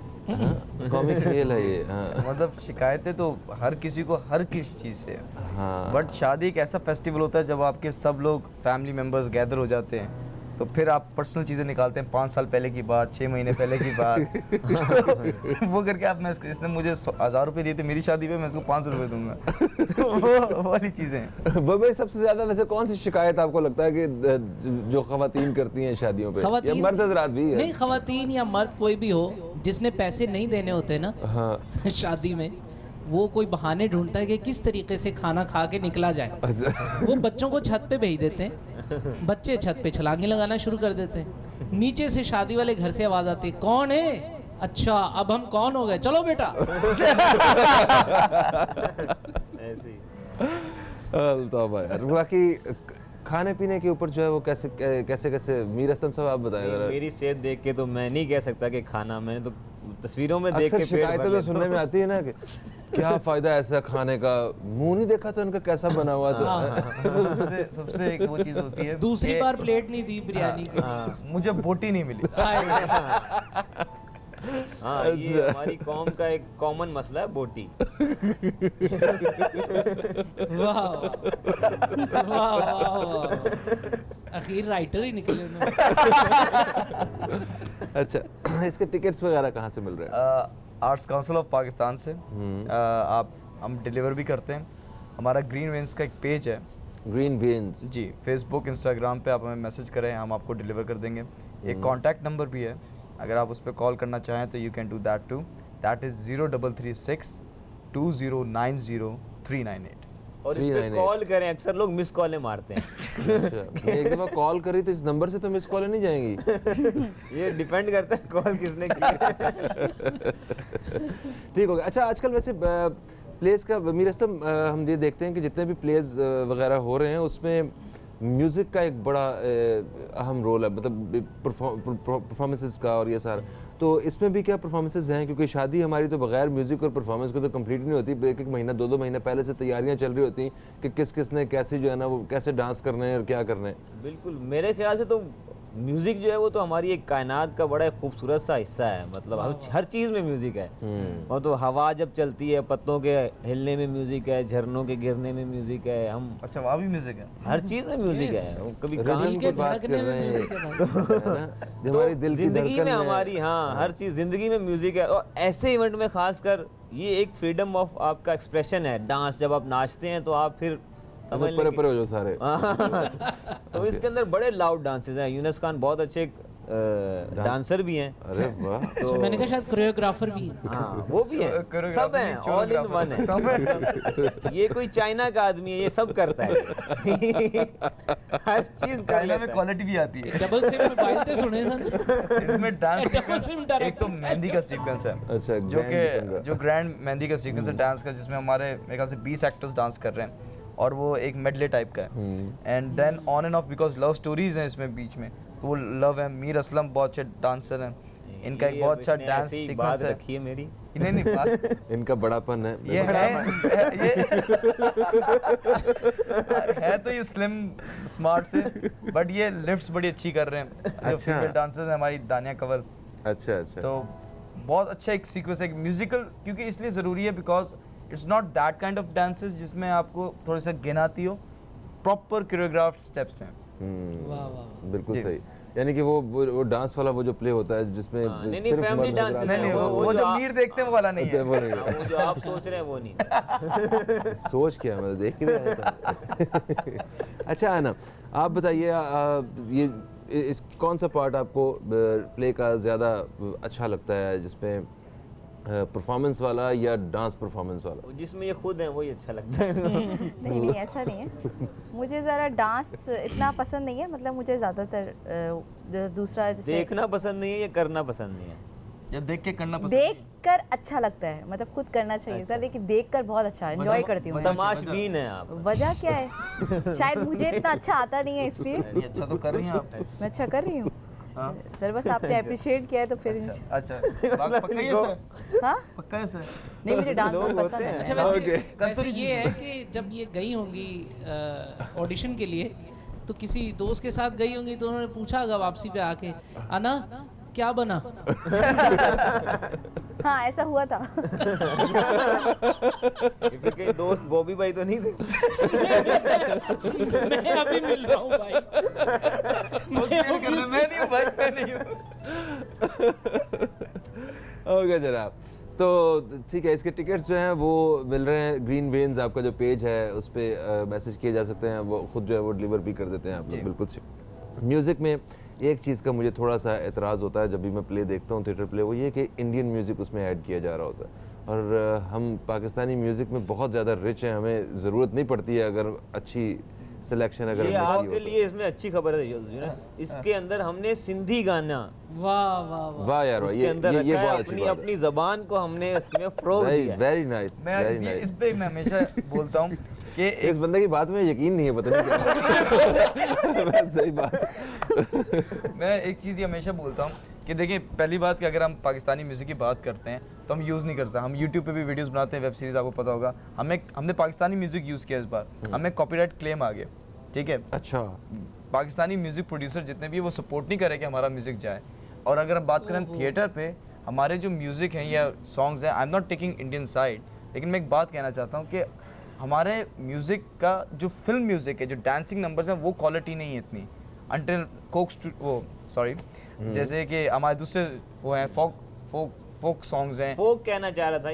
कॉमिक खेल है ये। हाँ मतलब शिकायतें तो हर किसी को हर किसी चीज़ से है। हाँ बट शादी एक ऐसा फेस्टिवल होता है जब आपके सब लोग फैमिली मेम्बर्स गैदर हो जाते हैं, तो फिर आप पर्सनल चीज़ें निकालते हैं, 5 साल पहले की बात, 6 महीने पहले की बात वो करके आप, मैं इसने मुझे 1000 रुपये दिए थे मेरी शादी पे, मैं इसको 500 रुपये दूंगा वो वाली चीज़ें हैं। भाई सबसे ज्यादा वैसे कौन सी शिकायत आपको लगता है कि जो खवातीन करती हैं शादियों पे, या मर्द हजरात भी है? नहीं, खवातीन या मर्द कोई भी हो जिसने पैसे नहीं देने होते ना हाँ शादी में, वो कोई बहाने ढूंढता है कि किस तरीके से खाना खा के निकला जाए। वो बच्चों को छत पे भेज देते हैं, बच्चे छत पे छलांगे लगाना शुरू कर देते हैं। नीचे से शादी वाले घर से आवाज आती है, कौन है? अच्छा अब हम कौन हो गए, चलो बेटा। ऐसे ही। तौबा यार। बाकी खाने पीने के ऊपर जो है वो कैसे कैसे कैसे मीर असलम साहब आप बताएं जरा। मेरी सेहत देख के तो मैं नहीं कह सकता कि खाना, मैंने तो तस्वीरों में देख अक्सर के पेट शिकायतें भर तो लेता सुनने में आती है ना कि क्या फायदा ऐसा खाने का, मुंह नहीं देखा तो इनका कैसा बना हुआ तो। सबसे एक वो चीज़ होती है, दूसरी बार प्लेट नहीं दी बिरयानी की। मुझे बोटी नहीं मिली। हाँ, ये हमारी कौम का एक कॉमन मसला है, बोटी। वाह वाह वाह, आखिर राइटर ही निकले उन्होंने। अच्छा इसके टिकट्स वगैरह कहाँ से मिल रहे हैं? आर्ट्स काउंसिल ऑफ पाकिस्तान से हम डिलीवर भी करते हैं। हमारा ग्रीन वेंस का एक पेज है, ग्रीन वेन्स जी, फेसबुक इंस्टाग्राम पे आप हमें मैसेज करें, हम आपको डिलीवर कर देंगे। एक कॉन्टैक्ट नंबर भी है, अगर आप उस पर कॉल करना चाहें तो you can do that too, that is 0336 2090 398। और इस पे 398 कॉल करें, अक्सर लोग मिस कॉलें मारते हैं। अच्छा एक दफ़ा कॉल करी तो इस नंबर से तो मिस कॉल नहीं जाएंगी। ये डिपेंड करता है कॉल किसने की है। ठीक हो गया। अच्छा आजकल वैसे प्लेस का मीर असलम हम ये देखते हैं कि जितने भी प्लेस वगैरह हो रहे हैं उसमें म्यूज़िक का एक बड़ा अहम रोल है, मतलब परफॉर्मेंसेस का और ये सारा। तो इसमें भी क्या परफॉर्मेंसेस हैं? क्योंकि शादी हमारी तो बगैर म्यूज़िक और परफॉर्मेंस को तो कंप्लीट नहीं होती। एक एक महीना 2-2 महीने पहले से तैयारियां चल रही होती कि किस किस ने कैसे जो है ना वो कैसे डांस करने हैं और क्या करने हैं। बिल्कुल, मेरे ख्याल से तो म्यूज़िक जो है वो तो हमारी एक कायनात का बड़ा खूबसूरत सा हिस्सा है। मतलब हर चीज़ में म्यूज़िक है। और तो हवा जब चलती है, पत्तों के हिलने में म्यूज़िक है, झरनों के गिरने में म्यूज़िक है, हम अच्छा वहाँ भी म्यूजिक है? हर चीज़ में म्यूज़िक है। कभी रिदम गान की के बात कर धड़कने में रहे हैं, म्यूजिक है है ना? जो तो हमारी दिल की जिंदगी धड़कन में है। हमारी, हाँ, हर चीज़ ज़िंदगी में म्यूज़िक है। और ऐसे इवेंट में खासकर ये एक फ्रीडम ऑफ आपका एक्सप्रेशन है। डांस जब आप नाचते हैं तो आप फिर समझ लें परे कि- परे हो जो सारे। तो इसके अंदर बड़े लाउड डांसेस हैं। यूनुस खान बहुत अच्छे डांसर भी हैं। अरे वाह। तो मैंने कहा शायद कोरियोग्राफर भी है। हाँ, वो भी है, कोरियोग्राफर सब नहीं, हैं, ऑल इन वन है। ये कोई चाइना का आदमी है, ये सब करता है। हर चीज कर चाइना में लेता है। क्वालिटी भी आती है। डबल सिम मोबाइल ते सुने सन। इसमें dance double SIM sequence, direct एक तो मेहंदी का सीक्वेंस है, अच्छा, जो grand किस्म का। कि जो ग्रैंड मेहंदी का सीक्वेंस है डांस का, जिसमें हमारे मेरे ख्याल से 20 एक्टर्स डांस कर रहे हैं और वो एक मेडले टाइप का है। And then on and off, because love stories हैं इसमें बीच में, तो वो लव है। मीर असलम बहुत अच्छे डांसर हैं, इनका एक ये बहुत अब अच्छा इसने डांस ऐसे ही सीक्वेंस बात है। रखी है मेरी। नहीं नहीं बात इनका बड़ापन है। ये है तो ये स्लिम स्मार्ट से, बट ये लिफ्ट्स बड़ी अच्छी कर रहे हैं। जो अच्छा। फीमेल डांसर्स हैं हमारी, दानिया कंवल, अच्छा अच्छा। तो बहुत अच्छा एक सीक्वेंस है म्यूजिकल, क्योंकि इसलिए ज़रूरी है because it's not that kind of dances जिसमें आपको थोड़ी सा गिन आती हो, प्रॉपर कोरियोग्राफ्ड स्टेप्स हैं। वाह वाह। बिल्कुल जी। सही। यानी कि वो डांस वाला वो जो प्ले होता है जिसमें हाँ, नहीं, सिर्फ family मर्द dance हजरात- नहीं नहीं, वो वो जो जो आप- मीर देखते हैं वो वाला नहीं है। वो नहीं हाँ, वो जो आप सोच रहे हैं वो नहीं। सोच क्या, मैं देख ही रहा था। अच्छा आना, आप बताइए ये इस कौन सा पार्ट आपको प्ले का ज़्यादा अच्छा लगता है, जिसमें परफॉर्मेंस वाला या डांस परफॉर्मेंस वाला? जिसमें ये खुद है वही अच्छा लगता है। नहीं नहीं ऐसा नहीं है, मुझे ज़रा डांस इतना पसंद नहीं है। मतलब मुझे ज़्यादातर दूसरा जैसे देखना पसंद नहीं है, ये करना पसंद नहीं है। या देख के करना पसंद देख कर अच्छा लगता है, मतलब खुद करना चाहिए था, लेकिन देख कर बहुत अच्छा एंजॉय करती हूँ मैं। तमाशबीन है आप। वजह क्या है? शायद मुझे इतना अच्छा आता नहीं है इसलिए ये अच्छा तो कर रही हैं आप। मैं अच्छा कर रही हूँ। हाँ। सर बस आपने अप्रिशिएट किया है तो फिर अच्छा पक्का है सर? हाँ पक्का है सर? नहीं, मुझे डांस लोग बहुत होते पसंद हैं। है। अच्छा वैसे ये है कि जब ये गई होंगी ऑडिशन के लिए, तो किसी दोस्त के साथ गई होंगी तो उन्होंने पूछा होगा वापसी पे आके, अना क्या बना? हाँ ऐसा हुआ था। ये फिर कहीं दोस्त बॉबी भाई तो नहीं थे? मैं अभी मिल रहा हूँ भाई। मैं नहीं हूँ भाई, मैं नहीं हूँ। ओके जनाब, तो ठीक है, इसके टिकट्स जो हैं वो मिल रहे हैं। ग्रीन वेन्स आपका जो पेज है उस पर मैसेज किए जा सकते हैं, वो खुद जो है वो डिलीवर भी कर देते हैं आप लोग। बिल्कुल सही। म्यूज़िक में एक चीज़ का मुझे थोड़ा सा एतराज़ होता है जब भी मैं प्ले देखता हूँ, थिएटर प्ले, वो ये कि इंडियन म्यूज़िक उसमें ऐड किया जा रहा होता है। और हम पाकिस्तानी म्यूज़िक में बहुत ज़्यादा रिच हैं, हमें ज़रूरत नहीं पड़ती है अगर अच्छी सिलेक्शन अगर ये हमने की आपके हो तो। लिए इसमें अच्छी खबर है यूनुस, इसके अंदर हमने सिंधी गाना वाह वाह वाह। वाह यार वाह, उसके अंदर ये रखा है, बहुत अच्छी अपनी बात है। अपनी जबान को हमने इसमें फ़रोग़ दिया है। वेरी नाइस, मैं वेरी इस नाइस। पे मैं हमेशा बोलता हूँ कि इस बंदे की बात में यकीन नहीं है, पता नहीं क्या। सही बात। मैं एक चीज़ ये हमेशा बोलता हूँ कि देखिए, पहली बात कि अगर हम पाकिस्तानी म्यूज़िक की बात करते हैं तो हम यूज़ नहीं कर सकते। हम यूट्यूब पे भी वीडियोस बनाते हैं, वेब सीरीज़, आपको पता होगा। हमने पाकिस्तानी म्यूज़िक यूज़ किया इस बार, हमें कॉपीराइट क्लेम आ गया, ठीक है। अच्छा, पाकिस्तानी म्यूज़िक प्रोड्यूसर जितने भी वो सपोर्ट नहीं करे कि हमारा म्यूज़िक जाए। और अगर हम बात करें थिएटर पे, हमारे जो म्यूज़िक हैं या सॉन्ग्स हैं, I am not taking Indian side, लेकिन मैं एक बात कहना चाहता हूँ कि हमारे म्यूज़िक का जो फिल्म म्यूज़िक है, जो डांसिंग नंबर्स हैं, वो क्वालिटी नहीं है इतनी। अंटिल जैसे कि हमारे दूसरे वो हैं फोक सॉन्ग्स हैं, फोक कहना चाह रहा था।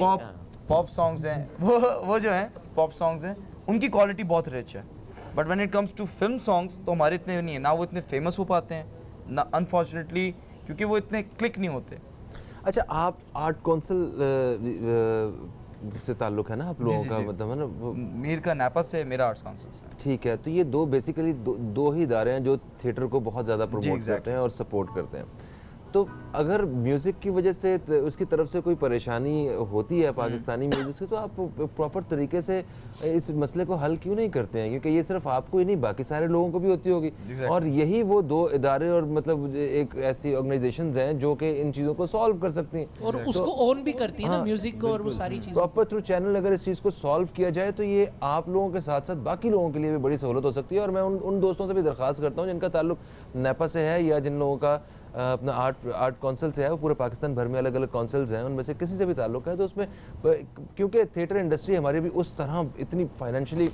पॉप सॉन्ग्स हैं, वो जो हैं पॉप सॉन्ग्स हैं, उनकी क्वालिटी बहुत रिच है। But when it comes to film songs तो हमारे इतने नहीं है, ना वो इतने फेमस हो पाते हैं ना, अनफॉर्चुनेटली, क्योंकि वो इतने क्लिक नहीं होते। अच्छा, आप आर्ट काउंसिल से ताल्लुक है ना आप लोगों जी, का, जी। मतलब है ना वो? मीर का नापा से, मेरा आर्ट्स काउंसिल से। ठीक है, तो ये दो बेसिकली दो ही इदारे हैं जो थिएटर को बहुत ज़्यादा प्रमोट exactly. करते हैं और सपोर्ट करते हैं। तो अगर म्यूज़िक की वजह से उसकी तरफ से कोई परेशानी होती है पाकिस्तानी म्यूज़िक से, तो आप प्रॉपर तरीके से इस मसले को हल क्यों नहीं करते हैं? क्योंकि ये सिर्फ आपको ही नहीं, बाकी सारे लोगों को भी होती होगी। Exactly. और यही वो दो इदारे और मतलब एक ऐसी ऑर्गेनाइजेशंस हैं जो कि इन चीज़ों को सॉल्व कर सकती हैं और उसको ओन भी करती है ना, हाँ, म्यूजिक को और वो सारी चीजें। प्रॉपर थ्रू चैनल अगर इस चीज़ को सॉल्व किया जाए तो ये आप लोगों के साथ साथ बाकी लोगों के लिए भी बड़ी सहूलत हो सकती है। और मैं उन दोस्तों से भी दरख्वास्त करता हूँ जिनका ताल्लुक नेपा से है या जिन लोगों का अपना आर्ट काउंसिल से है, वो पूरे पाकिस्तान भर में अलग अलग काउंसिल्स हैं, उनमें से किसी से भी ताल्लुक है तो उसमें, क्योंकि थिएटर इंडस्ट्री हमारी भी उस तरह इतनी फाइनेंशियली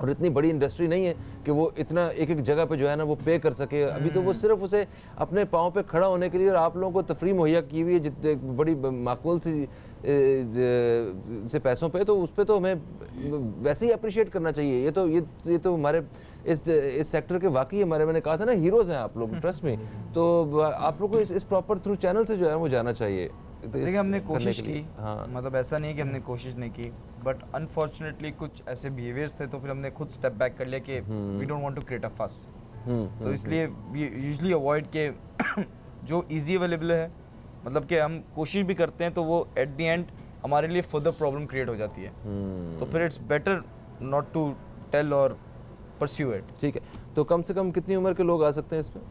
और इतनी बड़ी इंडस्ट्री नहीं है कि वो इतना एक एक जगह पे जो है ना वो पे कर सके। अभी तो वो सिर्फ उसे अपने पाँव पे खड़ा होने के लिए और आप लोगों को तफरीह मुहैया की हुई है जितने बड़ी माकूल सी से पैसों पे, तो उस पे तो हमें वैसे ही अप्रिशिएट करना चाहिए। ये तो हमारे इस सेक्टर के वाकई हमारे, मैंने कहा था ना, हीरोज़ हैं आप लोग, ट्रस्ट में। तो आप लोग को इस प्रॉपर थ्रू चैनल से जो है वो जाना चाहिए। तो देखिए, हमने कोशिश करने के की, लिए, हाँ, मतलब ऐसा नहीं कि हमने कोशिश नहीं की, बट अनफॉर्चुनेटली कुछ ऐसे बिहेवियर्स थे तो फिर हमने खुद स्टेप बैक कर लिया कि we don't want to create a fuss. तो इसलिए वी यूजुअली अवॉइड के जो इजी अवेलेबल है, मतलब कि हम कोशिश भी करते हैं तो वो एट द एंड हमारे लिए फर्दर प्रॉब्लम क्रिएट हो जाती है। तो फिर it's better not to tell or pursue it. ठीक है। तो कम से कम कितनी उम्र के लोग आ सकते हैं इसमें?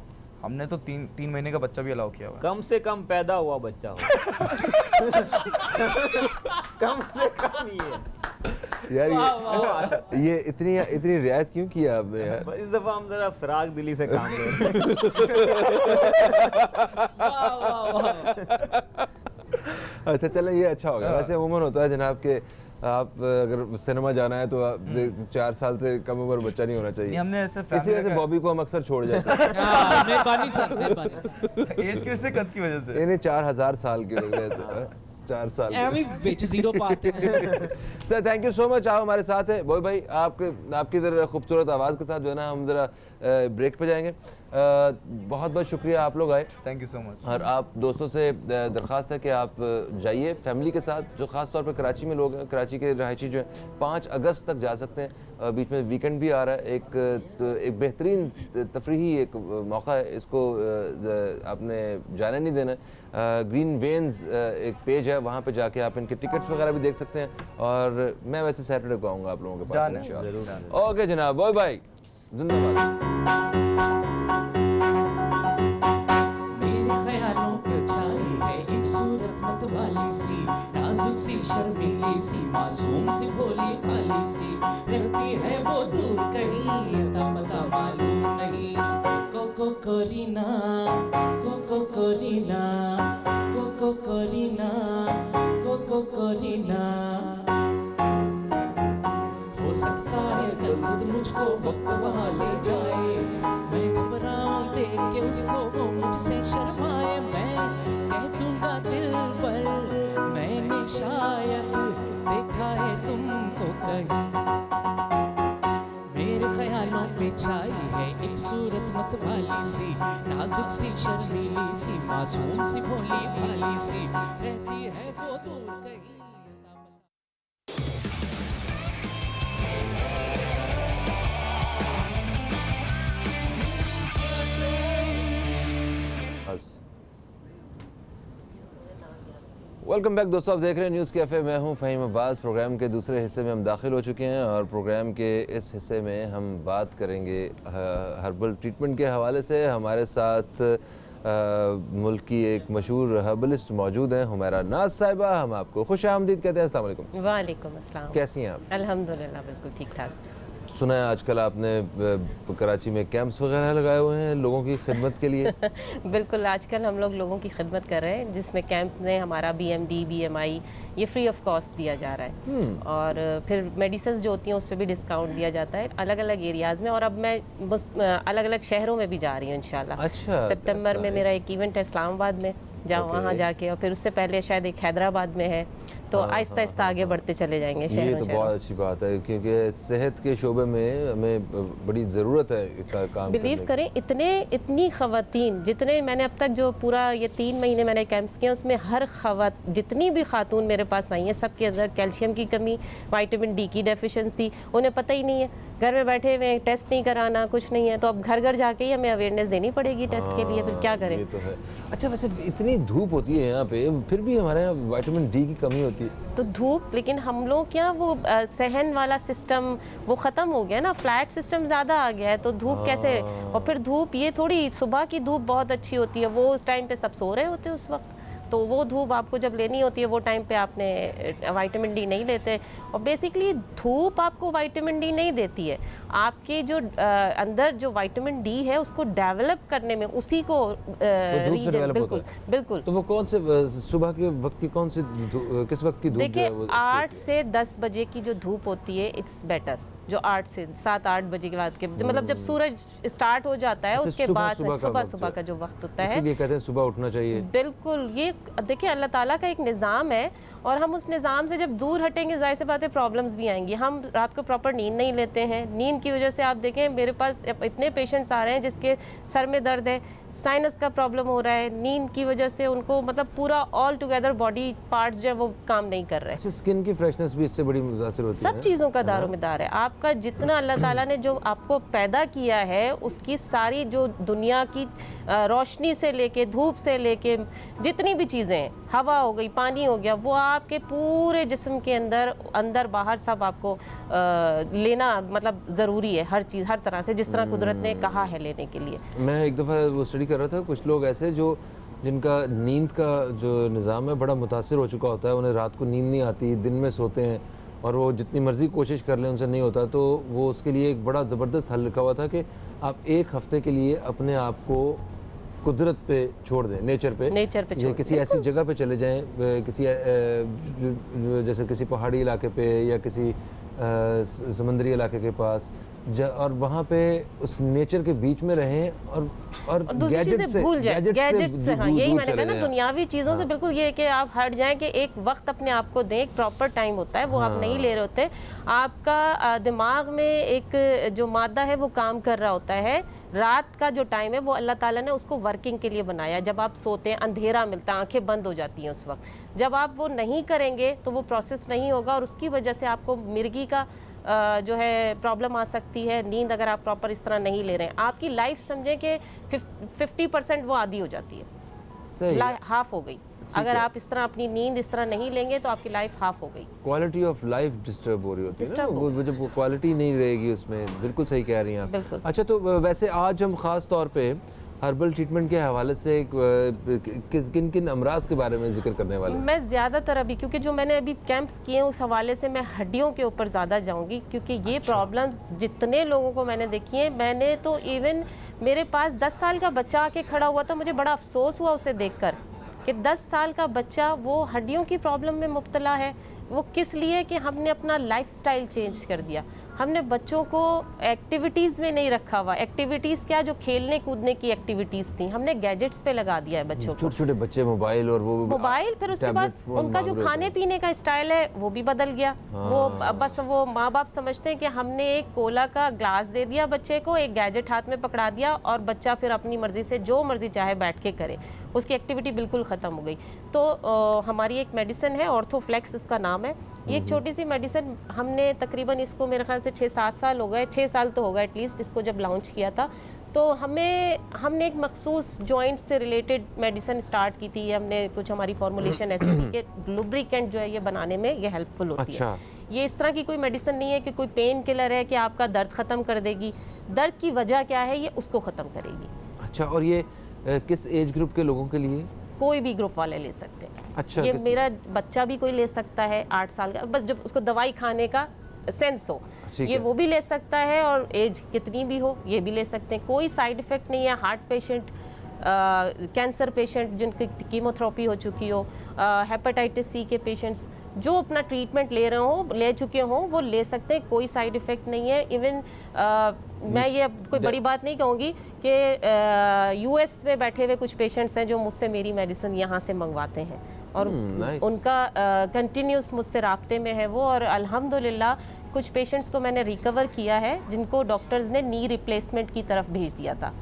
हमने तो तीन महीने का बच्चा भी अलाउ किया हुआ है। कम से कम पैदा हुआ बच्चा हो। कम से कम यार ये इतनी रियायत क्यों किया आपने यार? इस दफा हम जरा फराग दिली से काम करें। अच्छा चलें, ये अच्छा होगा। वैसे अमूमन होता है जनाब के आप अगर सिनेमा जाना है तो आप 4 साल से कम उम्र बच्चा नहीं होना चाहिए। नहीं, हमने ऐसे इसी वजह से बॉबी को हम अक्सर छोड़ जाते हैं। हाँ, मेहरबानी सर, मेहरबानी। एज किस से कद की वजह से। इन्हें 4000 साल की वजह से 4 साल एमी विच जीरो पाते हैं। Sir thank you so much, आप हमारे साथ हैं। बोल भाई, आपकी ज़रा खूबसूरत आवाज़ के साथ जो है ना हम ज़रा ब्रेक पे जाएंगे। बहुत बहुत शुक्रिया आप लोग आए। Thank you so much. और आप दोस्तों से दरख्वास्त है कि आप जाइए फैमिली के साथ, जो ख़ास तौर पर कराची में लोग हैं, कराची के रहायशी जो हैं 5 अगस्त तक जा सकते हैं। बीच में वीकेंड भी आ रहा है, एक बेहतरीन तफरीही एक मौका है, इसको आपने जाने नहीं देना। ग्रीन वेन्स एक पेज है, वहाँ पे जाके आप इनके टिकट्स वगैरह भी देख सकते हैं। और मैं वैसे सैटरडे को आऊँगा आप लोगों के पास इंशाअल्लाह। ओके जनाब, बाय बाय, जिंदाबाद। मेरे ख्यालों पे छाई है एक सूरत मतवाली सी, नाजुक सी, शर्मीली सी, मासूम सी, भोली भाली सी, रहती है वो दूर कहीं, अता पता मालूम नहीं। Coco Corina, Coco Corina, Coco Corina, Coco Corina. हो सकता है कल खुद मुझको वक्त वहाँ ले जाए, मैं घबराऊं देख के उसको वो मुझसे शर्माए। मैं कह दूंगा दिल पर मैंने शायद देखा है तुमको कहीं। मेरे ख्यालों पे छाई है एक सूरत मत वाली सी, नाजुक सी शर्मीली सी, मासूम सी भोली भाली सी, रहती है वो दूर कहीं। वेलकम बैक दोस्तों, आप देख रहे हैं न्यूज़ कैफ़े। मैं हूं फ़हीम अब्बास। प्रोग्राम के दूसरे हिस्से में हम दाखिल हो चुके हैं और प्रोग्राम के इस हिस्से में हम बात करेंगे हर्बल ट्रीटमेंट के हवाले से। हमारे साथ मुल्क की एक मशहूर हर्बलिस्ट मौजूद हैं, हुमैरा नाज साहिबा। हम आपको खुश आमदीद कहते हैं। अस्सलाम वालेकुम। वालेकुम अस्सलाम। कैसी हैं आप? अल्हम्दुलिल्लाह बिल्कुल ठीक ठाक। सुना है आजकल आपने कराची में कैंप्स वगैरह लगाए हुए हैं लोगों की खिदमत के लिए। बिल्कुल, आजकल हम लोग लोगों की खिदमत कर रहे हैं, जिसमें कैंप में हमारा BMD BMI ये फ्री ऑफ कॉस्ट दिया जा रहा है। और फिर मेडिसिन जो होती हैं उस पर भी डिस्काउंट दिया जाता है अलग अलग एरियाज़ में। और अब मैं अलग अलग शहरों में भी जा रही हूँ इंशाल्लाह। अच्छा, सितंबर में मेरा एक इवेंट है इस्लामाबाद में, जाओ वहाँ जाके। और फिर उससे पहले शायद एक हैदराबाद में है। तो आहिस्ता आहिस्ता आगे बढ़ते चले जाएंगे शहरों। ये तो बहुत अच्छी बात है, क्योंकि सेहत के शोबे में हमें बड़ी ज़रूरत है काम बिलीव करें, इतनी ख़वातीन जितने मैंने अब तक जो पूरा ये 3 महीने मैंने कैंप्स किए, उसमें हर जितनी भी खातून मेरे पास आई हैं, सबके अंदर कैल्शियम की कमी, विटामिन D की डेफिशिएंसी, उन्हें पता ही नहीं है। घर में बैठे हुए टेस्ट नहीं कराना, कुछ नहीं है। तो अब घर घर जाके ही हमें अवेयरनेस देनी पड़ेगी टेस्ट के लिए। फिर क्या करें? ये तो है। अच्छा, वैसे इतनी धूप होती है यहाँ पे, फिर भी हमारे यहाँ विटामिन D की कमी होती है। तो धूप, लेकिन हम लोग क्या वो सहन वाला सिस्टम वो ख़त्म हो गया ना, फ्लैट सिस्टम ज़्यादा आ गया है। तो धूप कैसे? और फिर धूप ये थोड़ी, सुबह की धूप बहुत अच्छी होती है, वो उस टाइम पे सब सो रहे होते हैं उस वक्त। तो वो धूप आपको जब लेनी होती है वो टाइम पे आपने विटामिन D नहीं लेते। और बेसिकली धूप आपको विटामिन D नहीं देती है, आपके जो अंदर जो विटामिन D है उसको डेवलप करने में, उसी को रीजन। बिल्कुल बिल्कुल। तो वो कौन से सुबह के वक्त की किस वक्त की धूप? देखिए 8 से 10 बजे की जो धूप होती है इट्स बेटर। जो 8 से 7-8 बजे के बाद के, मतलब जब सूरज स्टार्ट हो जाता है उसके बाद सुबह का जो वक्त होता है, इसीलिए कहते हैं सुबह उठना चाहिए। बिल्कुल। ये देखिए अल्लाह ताला का एक निज़ाम है, और हम उस निज़ाम से जब दूर हटेंगे जाहिर सी बात है प्रॉब्लम्स भी आएंगी। हम रात को प्रॉपर नींद नहीं लेते हैं, नींद की वजह से आप देखें मेरे पास इतने पेशेंट्स आ रहे हैं जिसके सर में दर्द है, साइनस का प्रॉब्लम हो रहा है, नींद की वजह से उनको मतलब पूरा ऑल टुगेदर बॉडी पार्ट्स जो है वो काम नहीं कर रहे हैं। अच्छा, स्किन की फ्रेशनेस भी इससे बड़ी मुतासिर होती है। सब चीज़ों का दारोमदार है। आपका जितना अल्लाह ताला ने जो आपको पैदा किया है, उसकी सारी जो दुनिया की रोशनी से लेके, धूप से लेके, जितनी भी चीज़ें हैं, हवा हो गई, पानी हो गया, वो आपके पूरे जिस्म के अंदर बाहर सब आपको लेना मतलब ज़रूरी है। हर चीज़ हर तरह से, जिस तरह कुदरत ने कहा है लेने के लिए। मैं एक दफ़ा वो स्टडी कर रहा था, कुछ लोग ऐसे जो जिनका नींद का जो निज़ाम है बड़ा मुतासिर हो चुका होता है, उन्हें रात को नींद नहीं आती, दिन में सोते हैं, और वो जितनी मर्ज़ी कोशिश कर लें उनसे नहीं होता। तो वो उसके लिए एक बड़ा ज़बरदस्त हल लिखा हुआ था कि आप 1 हफ़्ते के लिए अपने आप को कुदरत पे छोड़ दें, नेचर पे छोड़, किसी ऐसी जगह पे चले जाएं, किसी जैसे किसी पहाड़ी इलाके पे या किसी समंदरी इलाके के पास, और वहाँ पे उस नेचर के बीच में रहें और दूसरी चीज़ें भूल जाए, गैजेट्स से। हाँ, यही मैंने कहा ना, दुनियावी चीज़ों से बिल्कुल ये कि आप हट जाएं, कि एक वक्त अपने आप को दें, एक प्रॉपर टाइम होता है वो आप नहीं ले रहे होते। आपका दिमाग में एक जो मादा है वो काम कर रहा होता है। रात का जो टाइम है वो अल्लाह ताला ने उसको वर्किंग के लिए बनाया। जब आप सोते हैं अंधेरा मिलता है, आंखें बंद हो जाती हैं उस वक्त। जब आप वो नहीं करेंगे तो वो प्रोसेस नहीं होगा, और उसकी वजह से आपको मिर्गी का जो है प्रॉब्लम आ सकती है। नींद अगर आप प्रॉपर इस तरह नहीं ले रहे हैं, आपकी लाइफ समझें कि 50% वो आधी हो जाती है, सही हाफ हो गई। अगर आप इस तरह अपनी नींद इस तरह नहीं लेंगे तो आपकी लाइफ हाफ हो गई। क्वालिटी ऑफ लाइफ डिस्टर्ब हो रही होती है ना, वो जब क्वालिटी नहीं रहेगी उसमें। बिल्कुल सही कह रही हैं आप। बिल्कुल। अच्छा, तो वैसे आज हम ख़ास तौर पे हर्बल ट्रीटमेंट के हवाले से किन किन अमराज के बारे में जिक्र करने वाले? मैं ज़्यादातर अभी, क्योंकि जो मैंने अभी कैंप्स किए हैं उस हवाले से मैं हड्डियों के ऊपर ज़्यादा जाऊंगी, क्योंकि ये प्रॉब्लम्स जितने लोगों को मैंने देखी हैं, मैंने तो इवन मेरे पास 10 साल का बच्चा आके खड़ा हुआ था, मुझे बड़ा अफसोस हुआ उसे देखकर कि 10 साल का बच्चा वो हड्डियों की प्रॉब्लम में मुब्तला है। वो किस लिए कि हमने अपना लाइफस्टाइल चेंज कर दिया। हमने बच्चों को एक्टिविटीज़ में नहीं रखा हुआ। एक्टिविटीज़ क्या, जो खेलने कूदने की एक्टिविटीज़ थी, हमने गैजेट्स पे लगा दिया है बच्चों को। छोटे छोटे बच्चे मोबाइल और वो मोबाइल, फिर उसके बाद उनका जो खाने पीने का स्टाइल है वो भी बदल गया। वो बस वो माँ बाप समझते हैं कि हमने एक कोला का ग्लास दे दिया बच्चे को, एक गैजेट हाथ में पकड़ा दिया और बच्चा फिर अपनी मर्जी से जो मर्जी चाहे बैठ के करे, उसकी एक्टिविटी बिल्कुल ख़त्म हो गई। तो हमारी एक मेडिसिन है, ऑर्थोफ्लेक्स उसका नाम है। ये एक छोटी सी मेडिसिन, हमने तकरीबन इसको मेरे ख्याल से 6-7 साल हो गए, 6 साल तो हो गए एटलीस्ट इसको जब लॉन्च किया था। तो हमने एक मखसूस जॉइंट से रिलेटेड मेडिसिन स्टार्ट की थी। हमने कुछ हमारी फॉर्मुलेशन ऐसी थी कि लुब्रिकेंट जो है ये बनाने में ये हेल्पफुल होती है। ये इस तरह की कोई मेडिसिन नहीं है कि कोई पेन किलर है कि आपका दर्द ख़त्म कर देगी। दर्द की वजह क्या है, ये उसको ख़त्म करेगी। अच्छा, और ये किस एज ग्रुप के लोगों के लिए? कोई भी ग्रुप वाले ले सकते हैं। अच्छा, ये मेरा बच्चा भी कोई ले सकता है 8 साल का, बस जब उसको दवाई खाने का सेंस हो, ये वो भी ले सकता है, और एज कितनी भी हो ये भी ले सकते हैं। कोई साइड इफ़ेक्ट नहीं है। हार्ट पेशेंट, कैंसर पेशेंट जिनकी कीमोथेरेपी हो चुकी हो, हेपेटाइटिस सी के पेशेंट्स जो अपना ट्रीटमेंट ले चुके हों वो ले सकते हैं। कोई साइड इफ़ेक्ट नहीं है। इवन मैं ये कोई बड़ी बात नहीं कहूँगी कि यूएस में बैठे हुए कुछ पेशेंट्स हैं जो मुझसे मेरी मेडिसिन यहाँ से मंगवाते हैं और उनका कंटिन्यूस मुझसे राब्ते में है वो। और अल्हम्दुलिल्लाह कुछ पेशेंट्स को मैंने रिकवर किया है जिनको डॉक्टर्स ने नी रिप्लेसमेंट की तरफ भेज दिया था।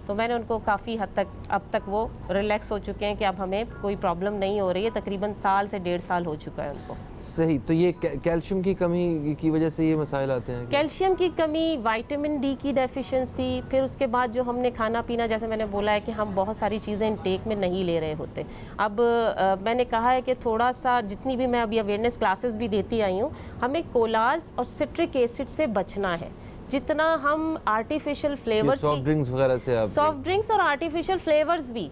तो मैंने उनको काफ़ी हद तक अब तक वो रिलैक्स हो चुके हैं कि अब हमें कोई प्रॉब्लम नहीं हो रही है। तकरीबन साल से 1.5 साल हो चुका है उनको। सही। तो ये कैल्शियम की कमी की वजह से ये मसाइल आते हैं? कैल्शियम की कमी, विटामिन डी की डेफिशिएंसी, फिर उसके बाद जो हमने खाना पीना, जैसे मैंने बोला है कि हम बहुत सारी चीज़ें इनटेक में नहीं ले रहे होते। अब मैंने कहा है कि थोड़ा सा, जितनी भी मैं अभी अवेयरनेस क्लासेस भी देती आई हूँ, हमें कोलाज और सिट्रिक एसिड से बचना है। जितना हम आर्टिफिशियल फ्लेवर्स, सॉफ्ट ड्रिंक्स वगैरह से, आप सॉफ्ट ड्रिंक्स और आर्टिफिशियल फ्लेवर्स भी,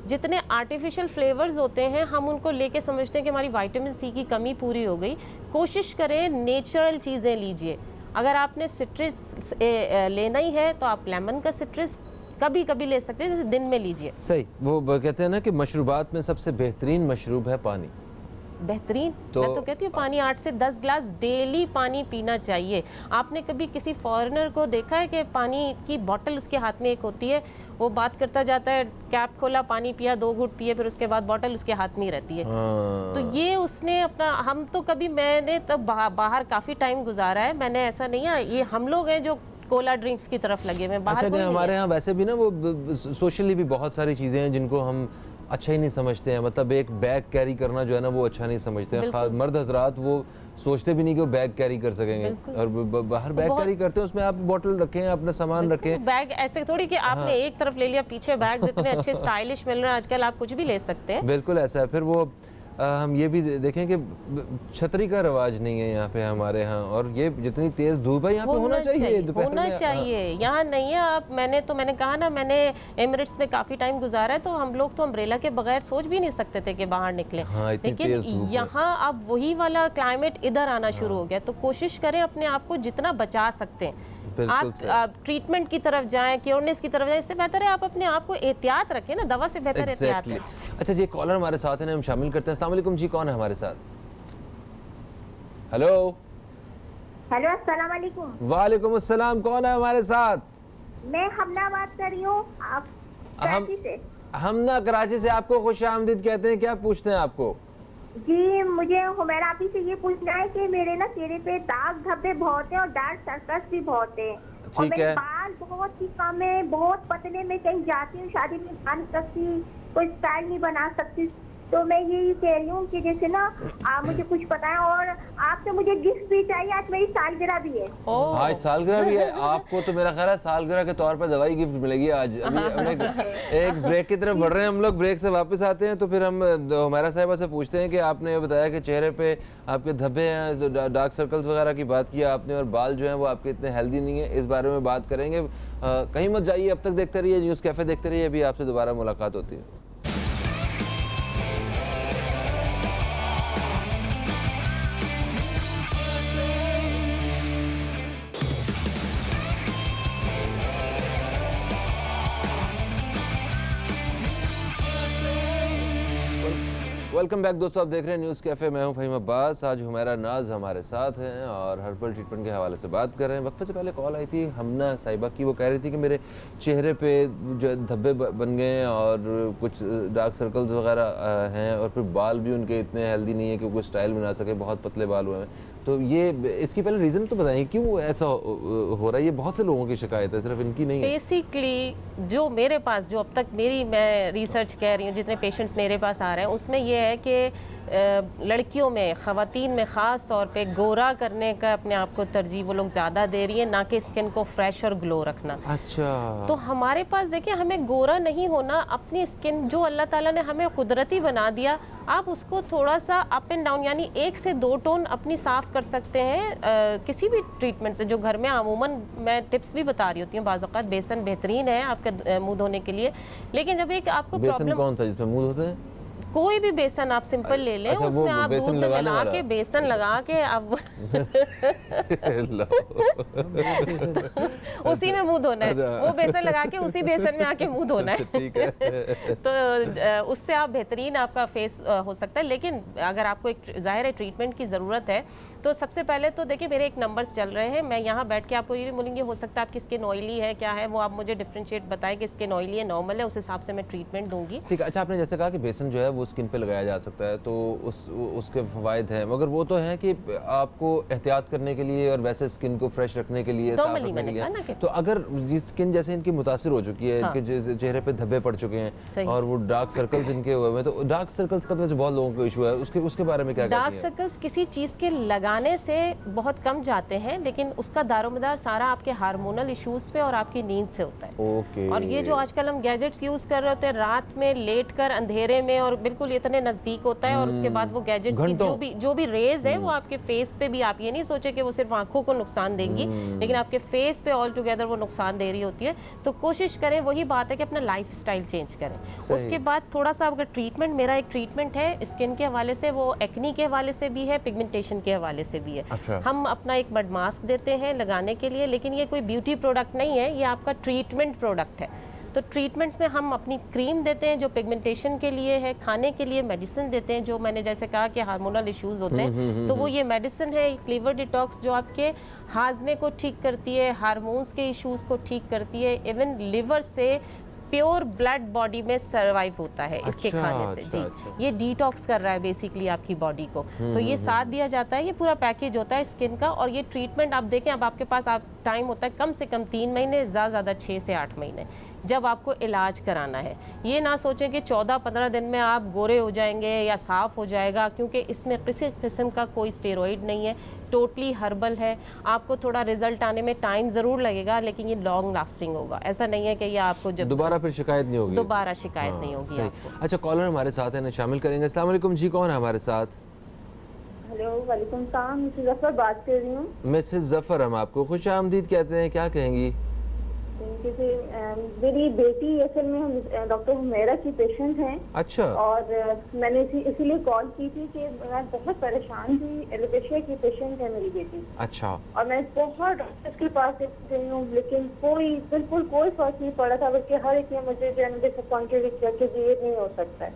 जितने आर्टिफिशियल फ्लेवर्स होते हैं हम उनको लेके समझते हैं कि हमारी विटामिन सी की कमी पूरी हो गई। कोशिश करें नेचुरल चीज़ें लीजिए। अगर आपने सिट्रस लेना ही है तो आप लेमन का सिट्रस कभी कभी ले सकते हैं, जैसे दिन में लीजिए। सही। वो कहते हैं ना कि मशरूबात में सबसे बेहतरीन मशरूब है पानी। बेहतरीन, मैं तो कहती हूँ पानी 8 से 10 ग्लास डेली पानी पीना चाहिए। आपने कभी किसी फॉरेनर को देखा है कि पानी की बोतल उसके हाथ में एक होती है, वो बात करता जाता है, कैप खोला, पानी पिया, 2 घूंट पिए, फिर उसके बाद बोतल उसके हाथ में ही रहती है। तो ये उसने अपना, हम तो कभी, मैंने तब बाहर काफ़ी टाइम गुजारा है, मैंने ऐसा नहीं है, ये हम लोग हैं जो कोला ड्रिंक्स की तरफ लगे हुए। बाहर अच्छा, हमारे यहाँ वैसे भी ना वो सोशली भी बहुत सारी चीज़ें हैं जिनको हम अच्छा ही नहीं समझते हैं। मतलब एक बैग कैरी करना जो है ना वो अच्छा नहीं समझते हैं। मर्द हजरात वो सोचते भी नहीं कि वो बैग कैरी कर सकेंगे, और बाहर बैग कैरी करते हैं, उसमें आप बोतल रखें, अपना सामान रखें। बैग ऐसे थोड़ी कि आपने एक तरफ ले लिया, पीछे बैग्स इतने अच्छे स्टाइलिश मिल रहे हैं आजकल, आप कुछ भी ले सकते हैं। बिल्कुल ऐसा है। फिर वो हम ये भी देखें कि छतरी का रवाज नहीं है यहाँ पे हमारे यहाँ, और ये जितनी तेज धूप है यहाँ पे होना चाहिए होना चाहिए, यहाँ नहीं है। आप मैंने कहा ना, मैंने एमिरेट्स में काफ़ी टाइम गुजारा है, तो हम लोग तो अम्ब्रेला के बगैर सोच भी नहीं सकते थे कि बाहर निकले। लेकिन यहाँ अब वही वाला क्लाइमेट इधर आना शुरू हो गया। तो कोशिश करें अपने आप को जितना बचा सकते हैं। आप ट्रीटमेंट की तरफ जाएं, क्योरनेस की तरफ जाएं, इससे बेहतर है आप अपने आप को एहतियात रखें ना, दवा से बेहतर एहतियात है। अच्छा जी, कॉलर हमारे साथ हैं, हम शामिल करते हैं। अस्सलाम वालेकुम जी, कौन है हमारे साथ? हेलो हेलो, अस्सलाम वालेकुम। वालेकुम अस्सलाम, कौन है हमारे साथ? मैं हमना बात कर रही हूँ, आप कराची से। हमना कराची से, आपको खुश आमदीद कहते हैं। क्या पूछते हैं आपको? जी, मुझे हुमैरा आपी से ये पूछना है कि मेरे ना चेहरे पे दाग धब्बे बहुत हैं और डार्क सर्कल्स भी बहुत हैं, और मेरे बाल बहुत ही कम है, बहुत पतले। मैं कहीं जाती हूँ, शादी में जा नहीं सकती, कोई स्टाइल नहीं बना सकती, तो मैं यही कह रही हूँ कि जैसे ना आप मुझे कुछ बताएं, और आपसे मुझे गिफ्ट भी चाहिए, आज मेरी सालगिरह भी है। आज सालगिरह भी है आपको, तो मेरा ख्याल है सालगिरह के तौर पर दवाई गिफ्ट मिलेगी आज। अभी हम एक ब्रेक की तरफ बढ़ रहे हैं हम लोग, ब्रेक से वापस आते हैं तो फिर हम हुमैरा साहिबा से पूछते हैं कि आपने ये बताया कि चेहरे पे आपके धब्बे हैं, डार्क सर्कल्स वगैरह की बात की आपने, और बाल जो हैं वो आपके इतने हेल्दी नहीं है, इस बारे में बात करेंगे। कहीं मत जाइए, अब तक देखते रहिए न्यूज़ कैफ़े, देखते रहिए, अभी आपसे दोबारा मुलाकात होती है। वेलकम बैक दोस्तों, आप देख रहे हैं न्यूज़ कैफ़े, मैं हूं फ़हीम अब्बास। आज हुमैरा नाज हमारे साथ हैं और हर्बल ट्रीटमेंट के हवाले से बात कर रहे हैं। वक्फे से पहले कॉल आई थी हमना साहिबा की, वो कह रही थी कि मेरे चेहरे पे जो धब्बे बन गए हैं और कुछ डार्क सर्कल्स वगैरह हैं, और फिर बाल भी उनके इतने हेल्दी नहीं है कि कोई स्टाइल बना सके, बहुत पतले बाल हुए हैं। तो ये इसकी पहले रीज़न तो बताएं क्यों ऐसा हो रहा है? ये बहुत से लोगों की शिकायत है, सिर्फ इनकी नहीं है। बेसिकली जो मेरे पास, जो अब तक मैं रिसर्च कह रही हूँ, जितने पेशेंट्स मेरे पास आ रहे हैं उसमें ये है कि लड़कियों में, ख़वातीन में ख़ास तौर पे गोरा करने का अपने आप को तरजीह वो लोग ज़्यादा दे रही है, ना कि स्किन को फ्रेश और ग्लो रखना। अच्छा, तो हमारे पास देखिए, हमें गोरा नहीं होना, अपनी स्किन जो अल्लाह ताला ने हमें कुदरती बना दिया, आप उसको थोड़ा सा अप एंड डाउन यानी 1 से 2 टोन अपनी साफ़ कर सकते हैं किसी भी ट्रीटमेंट से। जो घर में अमूमन मैं टिप्स भी बता रही होती हूँ, बाज़ औक़ात बेसन बेहतरीन है आपका मुँह धोने के लिए, लेकिन जब एक आपको बेसन कौन सा जिसमें मुँह धोते हैं? कोई भी बेसन आप सिंपल ले लें, अच्छा, उसमें आप दूध में मिला के बेसन लगा के आप उसी में मुंह धोना है, वो बेसन लगा के उसी बेसन में आके मुंह धोना है। ठीक है। तो उससे आप बेहतरीन आपका फेस हो सकता है। लेकिन अगर आपको एक ज़ाहिर है ट्रीटमेंट की ज़रूरत है, तो सबसे पहले तो देखिए मेरे एक नंबर्स चल रहे हैं, मैं यहाँ बैठ के आपको ये नहीं बोलूँगी हो सकता है आपकी स्किन ऑयली है, क्या है वो आप मुझे डिफ्रेंशिएट बताएं कि स्किन ऑयली है, नॉर्मल है, उस हिसाब से मैं ट्रीटमेंट दूंगी। ठीक है। अच्छा, आपने जैसे कहा कि बेसन जो है वो स्किन पे लगाया जा सकता है, तो उसके फ़वाइद हैं, मगर वो तो हैं कि आपको एहतियात करने के लिए और वैसे स्किन को फ्रेश रखने के लिए, साफ रखने के लिए। तो अगर ये स्किन जैसे इनकी मुतासिर हो चुकी है, इनके चेहरे पे धब्बे पड़ चुके हैं और वो डार्क सर्कल्स इनके हुए हैं, तो डार्क सर्कल्स का तो वैसे बहुत लोगों को इशू है, उसके बारे में क्या कहती हैं? डार्क सर्कल्स किसी चीज़ के लगाने से बहुत कम जाते हैं, लेकिन उसका दारोमदार सारा आपके हार्मोनल इश्यूज पे और आपकी नींद से होता है। ओके। और ये जो आजकल हम गैजेट्स यूज कर रहे होते हैं रात में लेट कर अंधेरे में, और बिल्कुल इतने नजदीक होता है, और उसके बाद वो गैजेट्स की जो भी रेज है वो आपके फेस पे भी, आप ये नहीं सोचे कि वो सिर्फ आंखों को नुकसान देंगी, लेकिन आपके फेस पे ऑल टुगेदर वो नुकसान दे रही होती है। तो कोशिश करें, वही बात है कि अपना लाइफ स्टाइल चेंज करें। उसके बाद थोड़ा सा अगर ट्रीटमेंट, मेरा एक ट्रीटमेंट है स्किन के हवाले से, वो एक्नी के हवाले से भी है, पिगमेंटेशन के हवाले से भी है। अच्छा। हम अपना एक बड मास्क देते हैं लगाने के लिए, लेकिन ये कोई ब्यूटी प्रोडक्ट नहीं है, ये आपका ट्रीटमेंट प्रोडक्ट है। तो ट्रीटमेंट्स में हम अपनी क्रीम देते हैं जो पिगमेंटेशन के लिए है, खाने के लिए मेडिसिन देते हैं जो मैंने जैसे कहा कि हार्मोनल इश्यूज होते हैं, तो वो ये मेडिसिन है लिवर डिटॉक्स जो आपके हाजमे को ठीक करती है, हार्मोन्स के इश्यूज को ठीक करती है, इवन लिवर से प्योर ब्लड बॉडी में सर्वाइव होता है इसके खाने से। जी, ये डिटॉक्स कर रहा है बेसिकली आपकी बॉडी को। तो ये साथ दिया जाता है, ये पूरा पैकेज होता है स्किन का। और ये ट्रीटमेंट आप देखें, अब आपके पास टाइम होता है कम से कम 3 महीने, ज़्यादा 6 से 8 महीने जब आपको इलाज कराना है। ये ना सोचें कि 14-15 दिन में आप गोरे हो जाएंगे या साफ़ हो जाएगा, क्योंकि इसमें किसी किस्म का कोई स्टेरॉइड नहीं है, टोटली हर्बल है। आपको थोड़ा रिजल्ट आने में टाइम ज़रूर लगेगा, लेकिन ये लॉन्ग लास्टिंग होगा। ऐसा नहीं है कि ये आपको जब दोबारा फिर शिकायत नहीं होगी, दोबारा शिकायत नहीं होगी आपको। अच्छा, कॉलर हमारे साथ है ना, शामिल करेंगे। अस्सलाम वालेकुम जी, कौन है हमारे साथ? हेलो, वालेकुम सलाम, मिसेस जफर बात कर रही हूँ। मिसेस जफर, हम आपको खुश आमदीद कहते हैं, क्या कहेंगी? मेरी बेटी असल में हम डॉक्टर हुमैरा की पेशेंट हैं। अच्छा। और मैंने इसीलिए कॉल की थी कि मैं बहुत परेशान थी, एलोपेशिया की पेशेंट है मेरी बेटी। अच्छा। और मैं बहुत डॉक्टर्स के पास गई हूँ, लेकिन बिल्कुल कोई फर्क नहीं पड़ा था, बल्कि हर एक ने मुझे जो है डिसअपॉइंटेड किया कि ये नहीं हो सकता है।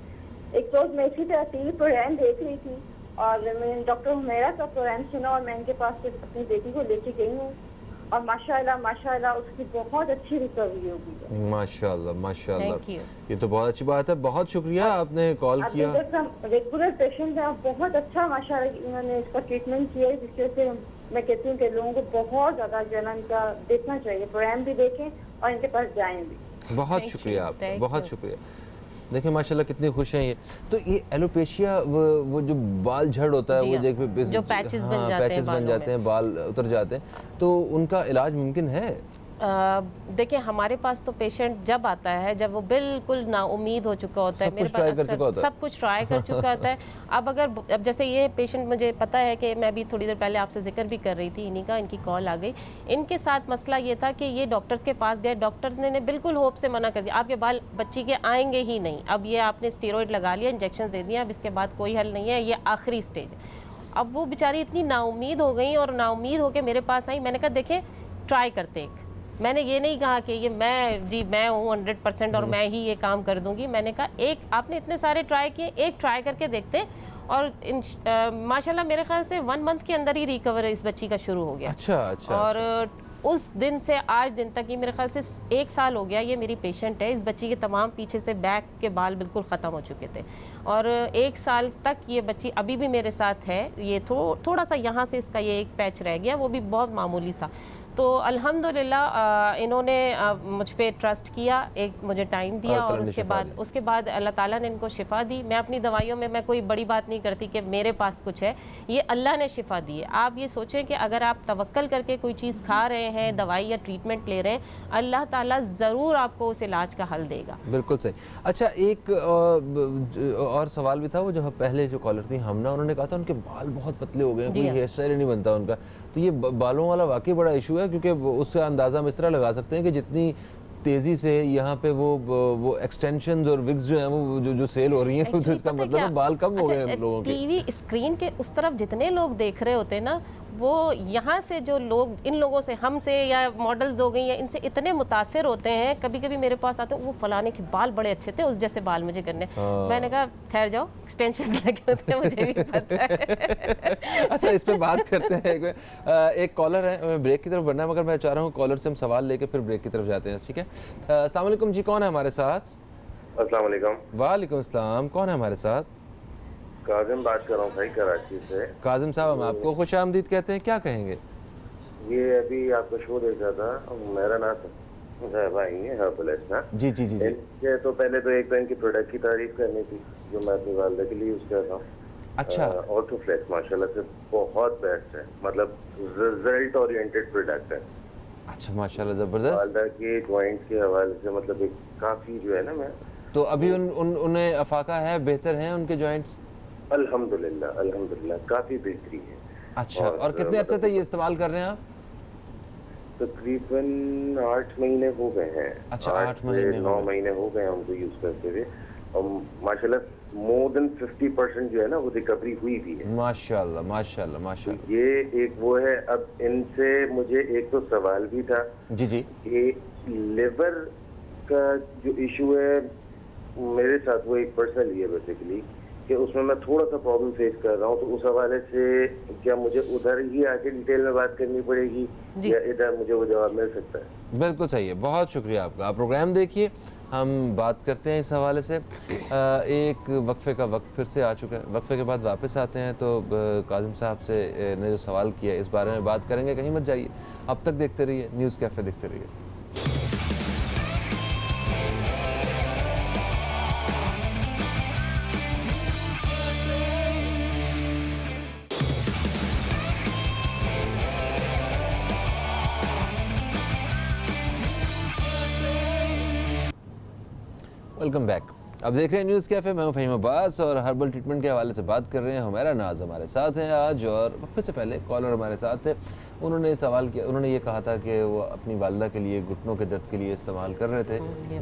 एक रोज मैं इसी तरह टीवी प्रोग्राम देख रही थी और मैंने डॉक्टर हुमैरा का प्रोग्राम सुना और मैं इनके पास अपनी बेटी को लेके गई हूँ, और माशाल्लाह उसकी बहुत अच्छी रिकवरी होगी। माशाल्लाह माशाल्लाह, ये तो बहुत अच्छी बात है, बहुत शुक्रिया आपने कॉल किया। रेगुलर पेशेंट है, बहुत अच्छा माशाल्लाह इन्होंने इसका ट्रीटमेंट किया है, जिसकी वजह से मैं कहती हूँ कि लोगों को बहुत ज़्यादा जो है ना इनका देखना चाहिए, प्रोग्राम भी देखें और इनके पास जाएं भी। बहुत शुक्रिया आपका, बहुत शुक्रिया। देखिए माशाल्लाह कितनी खुश हैं ये। तो ये एलोपेशिया वो जो बाल झड़ होता है, जी वो हाँ, देख जो पैचेस बन जाते हैं पैचेस बन बालों जाते हैं, बाल उतर जाते हैं, तो उनका इलाज मुमकिन है? देखिए हमारे पास तो पेशेंट जब आता है जब वो बिल्कुल नाउम्मीद हो चुका होता है, सब मेरे कुछ ट्राई कर अक्सर चुका होता है। सब कुछ ट्राई कर चुका होता है। अब जैसे ये पेशेंट, मुझे पता है कि मैं भी थोड़ी देर पहले आपसे जिक्र भी कर रही थी इन्हीं का, इनकी कॉल आ गई। इनके साथ मसला ये था कि ये डॉक्टर्स के पास गए, डॉक्टर्स ने बिल्कुल होप से मना कर दिया, आपके बाल बच्ची के आएंगे ही नहीं, अब ये आपने स्टेरॉइड लगा लिया, इंजेक्शन दे दिया, अब इसके बाद कोई हल नहीं है, ये आखिरी स्टेज है। अब वो बेचारी इतनी नाउम्मीद हो गई और नाउम्मीद होकर मेरे पास आई। मैंने कहा देखें ट्राई करते हैं। मैंने ये नहीं कहा कि ये मैं हूँ 100% और मैं ही ये काम कर दूंगी। मैंने कहा एक आपने इतने सारे ट्राई किए, एक ट्राई करके देखते हैं। और माशाल्लाह मेरे ख्याल से 1 मंथ के अंदर ही रिकवर इस बच्ची का शुरू हो गया। अच्छा। और उस दिन से आज दिन तक, ये मेरे ख्याल से 1 साल हो गया ये मेरी पेशेंट है। इस बच्ची के तमाम पीछे से बैक के बाल बिल्कुल ख़त्म हो चुके थे और 1 साल तक ये बच्ची अभी भी मेरे साथ है। ये थोड़ा सा यहाँ से इसका ये एक पैच रह गया, वो भी बहुत मामूली सा। तो अल्हम्दुलिल्लाह इन्होंने मुझ पे ट्रस्ट किया, एक मुझे टाइम दिया और उसके बाद अल्लाह ताला ने इनको शिफा दी। मैं अपनी दवाइयों में मैं कोई बड़ी बात नहीं करती कि मेरे पास कुछ है, ये अल्लाह ने शिफा दी है। आप ये सोचें कि अगर आप तवक्कल करके कोई चीज़ खा रहे हैं, दवाई या ट्रीटमेंट ले रहे हैं, अल्लाह ताला ज़रूर आपको उस इलाज का हल देगा। बिल्कुल सही। अच्छा, एक और सवाल भी था, वो जो पहले जो कॉलर थी हमना, उन्होंने कहा था उनके बाल बहुत पतले हो गए हैं, कोई हेयर स्टाइल नहीं बनता उनका। तो ये बालों वाला वाकई बड़ा इशू है, क्योंकि उसका अंदाज़ा हम इस तरह लगा सकते हैं कि जितनी तेज़ी से यहाँ पे वो एक्सटेंशंस और विग्स जो हैं वो जो सेल हो रही हैं, तो इसका मतलब है बाल कम हो गए हैं लोगों के। टीवी स्क्रीन के उस तरफ जितने लोग देख रहे होते हैं ना, वो यहाँ से जो लोग इन लोगों से, हमसे या मॉडल्स हो गई या इनसे इतने मुतासिर होते हैं। कभी कभी मेरे पास आते हैं, वो फलाने के बाल बड़े अच्छे थे, उस जैसे बाल मुझे करने। मैंने कहा ठहर जाओ, एक्सटेंशन लगे होते हैं, मुझे भी पता है। अच्छा, इस पे बात करते हैं। एक कॉलर है, मैं ब्रेक की तरफ बढ़ना है, मगर मैं चाह रहा हूँ कॉलर से हम सवाल लेके फिर ब्रेक की तरफ जाते हैं, ठीक है? अस्सलाम वालेकुम जी, कौन है हमारे साथ? अस्सलाम वालेकुम। वालेकुम अस्सलाम, कौन है हमारे साथ? काजिम बात कर रहा हूँ भाई, कराची से। काजिम साहब, हम आपको खुश आमदीद कहते हैं, क्या कहेंगे? ये अभी आपका शो देखा था, मेरा नाम भाई है हर्बलिस्ट ना। जी। इनके तो पहले तो एक तो इनकी प्रोडक्ट की तारीफ करनी थी, जो मैं अपनी वालदा के लिए यूज कर रहा हूँ। अच्छा। ऑर्थोफ्लेक्स माशाल्लाह से बहुत बेस्ट है, मतलब रिजल्ट ओरिएंटेड प्रोडक्ट है। अच्छा, माशाल्लाह, जबरदस्त। वालदा के जॉइंट के हवाले से मतलब एक काफी जो है ना, मैं तो अभी उन्हें अफाका है, बेहतर हैं उनके जॉइंट्स? अल्हम्दुलिल्लाह काफी बेहतरी है। अच्छा, और कितने अरसे से ये इस्तेमाल कर रहे हैं आप? तकरीबन 8 महीने हो गए हैं। अच्छा, 8 महीने 9 महीने हो गए हमको यूज करते हुए, और माशाल्लाह मोर देन 50% जो है ना, वो रिकवरी हुई भी है। माशाल्लाह। ये एक वो है। अब इनसे मुझे एक तो सवाल भी था जी कि लिवर का जो इशू है मेरे साथ, वो एक पर्सनल ही है बेसिकली, कि उसमें मैं थोड़ा सा प्रॉब्लम फेस कर रहा हूँ। तो उस हवाले से क्या मुझे उधर ही आके डिटेल में बात करनी पड़ेगी या इधर मुझे वो जवाब मिल सकता है? बिल्कुल सही है, बहुत शुक्रिया आपका। आप प्रोग्राम देखिए, हम बात करते हैं इस हवाले से। एक वक्फे का वक्त फिर से आ चुका है, वक्फे के बाद वापस आते हैं तो काजिम साहब से ने जो सवाल किया इस बारे में बात करेंगे। कहीं मत जाइए, अब तक देखते रहिए न्यूज़ कैफ़े, देखते रहिए। Welcome back. अब देख रहे हैं न्यूज़ कैफ़े, मैं हूं फ़हीम अब्बास और हर्बल ट्रीटमेंट के हवाले से बात कर रहे हैं। हुमैरा नाज हमारे साथ हैं आज, और वक्फे से पहले कॉलर हमारे साथ थे। उन्होंने सवाल किया, उन्होंने ये कहा था कि वो अपनी वालदा के लिए घुटनों के दर्द के लिए इस्तेमाल कर रहे थे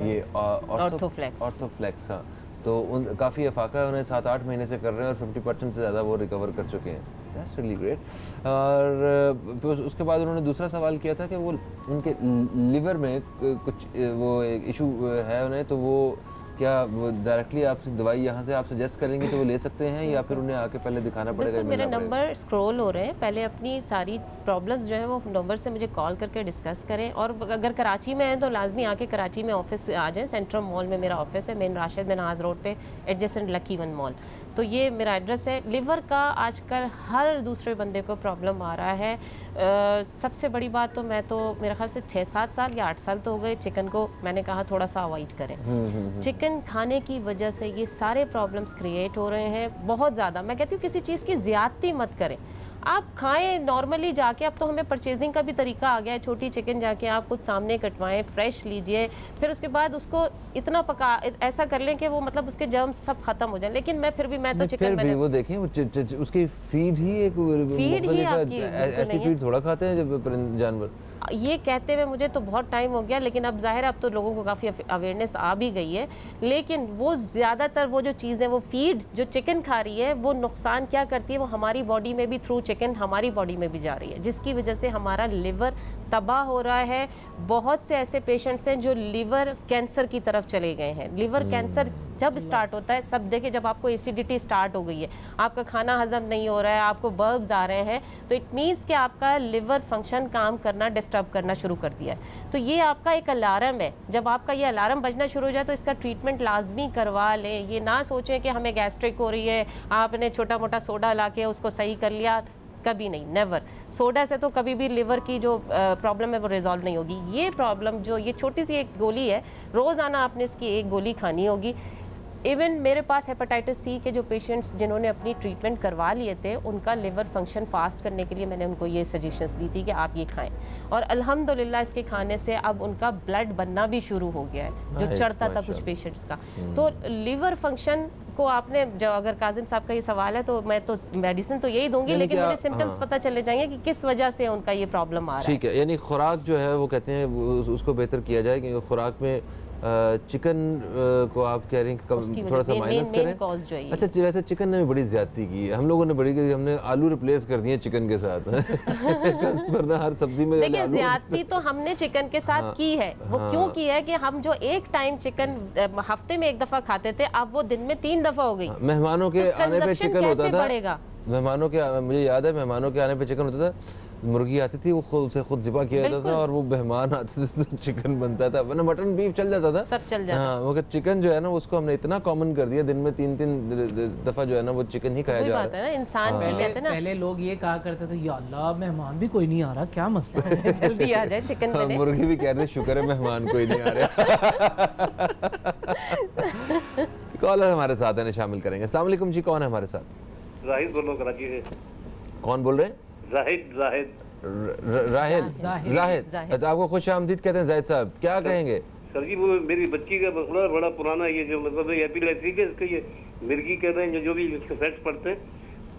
ये ऑर्थोफ्लेक्स। हाँ, तो काफ़ी अफाका है उन्हें, 7-8 महीने से कर रहे हैं और 50% से ज़्यादा वो रिकवर कर चुके हैं। That's really great. और उसके बाद उन्होंने दूसरा सवाल किया था कि वो उनके लिवर में कुछ वो एक इशू है उन्हें, तो वो क्या वो डायरेक्टली आपसे दवाई यहाँ से आप सजेस्ट करेंगे तो वो ले सकते हैं, या फिर उन्हें आके पहले दिखाना पड़ेगा? मेरे नंबर स्क्रॉल हो रहे हैं, पहले अपनी सारी प्रॉब्लम्स जो है वो नंबर से मुझे कॉल करके डिस्कस करें। और अगर कराची में हैं तो लाजमी आके कराची में ऑफिस आ जाएं। सेंट्रल मॉल में मेरा ऑफिस है, मेन राशिद नवाज रोड पे एडजेसेंट लकी वन मॉल। तो ये मेरा एड्रेस है। लिवर का आजकल हर दूसरे बंदे को प्रॉब्लम आ रहा है। सबसे बड़ी बात तो मैं तो मेरे ख्याल से 6-7 साल या 8 साल तो हो गए चिकन को मैंने कहा थोड़ा सा अवॉइड करें। चिकन खाने की वजह से ये सारे प्रॉब्लम्स क्रिएट हो रहे हैं बहुत ज़्यादा। मैं कहती हूँ किसी चीज़ की ज़्यादती मत करें, आप खाएं नॉर्मली जाके। अब तो हमें परचेजिंग का भी तरीका आ गया है, छोटी चिकन जाके आप खुद सामने कटवाएं, फ्रेश लीजिए, फिर उसके बाद उसको इतना पका ऐसा कर लें कि वो मतलब उसके जर्म्स सब खत्म हो जाए। लेकिन मैं फिर भी मैं तो चिकन फिर भी वो देखें उसकी फीड ही एक फीड ही आपकी ऐसी फीड थोड़ा खाते हैं जब जानवर। ये कहते हुए मुझे तो बहुत टाइम हो गया, लेकिन अब जाहिर अब तो लोगों को काफ़ी अवेयरनेस आ भी गई है। लेकिन वो ज़्यादातर वो जो चीज़ें वो फीड जो चिकन खा रही है वो नुकसान क्या करती है, वो हमारी बॉडी में भी थ्रू चिकन हमारी बॉडी में भी जा रही है, जिसकी वजह से हमारा लिवर तबाह हो रहा है। बहुत से ऐसे पेशेंट्स हैं जो लिवर कैंसर की तरफ चले गए हैं। लिवर कैंसर जब स्टार्ट होता है, सब देखिए जब आपको एसिडिटी स्टार्ट हो गई है, आपका खाना हजम नहीं हो रहा है, आपको बर्ब्स आ रहे हैं, तो इट मीन्स कि आपका लिवर फंक्शन काम करना डिस्टर्ब करना शुरू कर दिया है। तो ये आपका एक अलार्म है। जब आपका ये अलार्म बजना शुरू हो जाए तो इसका ट्रीटमेंट लाजमी करवा लें। ये ना सोचें कि हमें गैस्ट्रिक हो रही है, आपने छोटा मोटा सोडा ला के उसको सही कर लिया, कभी नहीं, नेवर। सोडा से तो कभी भी लिवर की जो प्रॉब्लम है वो रिजॉल्व नहीं होगी। ये प्रॉब्लम जो ये छोटी सी एक गोली है, रोज़ाना आपने इसकी एक गोली खानी होगी। इवन मेरे पास हेपेटाइटिस सी के जो पेशेंट्स जिन्होंने अपनी ट्रीटमेंट करवा लिए थे, उनका लिवर फंक्शन फास्ट करने के लिए मैंने उनको ये सजेशंस दी थी कि आप ये खाएं, और अल्हम्दुलिल्लाह इसके खाने से अब उनका ब्लड बनना भी शुरू हो गया है, जो चढ़ता था कुछ पेशेंट्स का। तो लिवर फंक्शन को आपने जो, अगर काजिम साहब का ये सवाल है तो मैं तो मेडिसिन तो यही दूंगी, लेकिन मुझे सिम्टम्स पता चले जाएंगे कि किस वजह से उनका ये प्रॉब्लम आ रहा है। ठीक है, यानी खुराक जो है वो कहते हैं उसको बेहतर किया जाए, क्योंकि खुराक में चिकन को आप कह रहे हैं कि थोड़ा सा माइनस करें। अच्छा, वैसे चिकन ने भी बड़ी ज्यादती की है, हम लोगों ने बड़ी की, हमने आलू रिप्लेस कर दिए चिकन के साथ वरना हर सब्जी में देखिए ज्यादती तो हमने चिकन के साथ की है। वो क्यों की है कि हम जो एक टाइम चिकन हफ्ते में एक दफा खाते थे, अब वो दिन में 3 दफा हो गई। मेहमानों के आने पे चिकन होता था, बढ़ेगा। मेहमानों के, मुझे याद है मेहमानों के आने पे चिकन होता था, मुर्गी आती थी वो खुद ज़िबा किया जाता था, और वो मेहमान आते थे तो चिकन बनता था, वरना मटन बीफ चल जाता था, सब चल जाता। हाँ, मगर चिकन जो है ना उसको हमने इतना कॉमन कर दिया, दिन में 3-3 दफ़ा जो है ना वो चिकन ही खाया जा रहा है। इंसान भी कहते हैं ना, पहले लोग ये कहा करते थे या अल्लाह मेहमान भी कोई नहीं आ रहा, क्या मसला है जल्दी आ जाए चिकन बने। मुर्गी भी कहते शुक्र है मेहमान कोई नहीं आ रहा। कॉलर हमारे साथ है, शामिल करेंगे। अस्सलाम वालेकुम जी, कौन है हमारे साथ? जाहिद बोलो कराची से। कौन बोल रहे हैं? जाहिद जाहिद। अच्छा, आपको खुश आमदीद कहते हैं जाहिद साहब, क्या कहेंगे? सर जी, वो मेरी बच्ची का मसला बड़ा पुराना, ये जो मतलब एपिलेप्सी के इसके ये मिर्गी कहते हैं, जो भी इसके सेट्स पड़ते हैं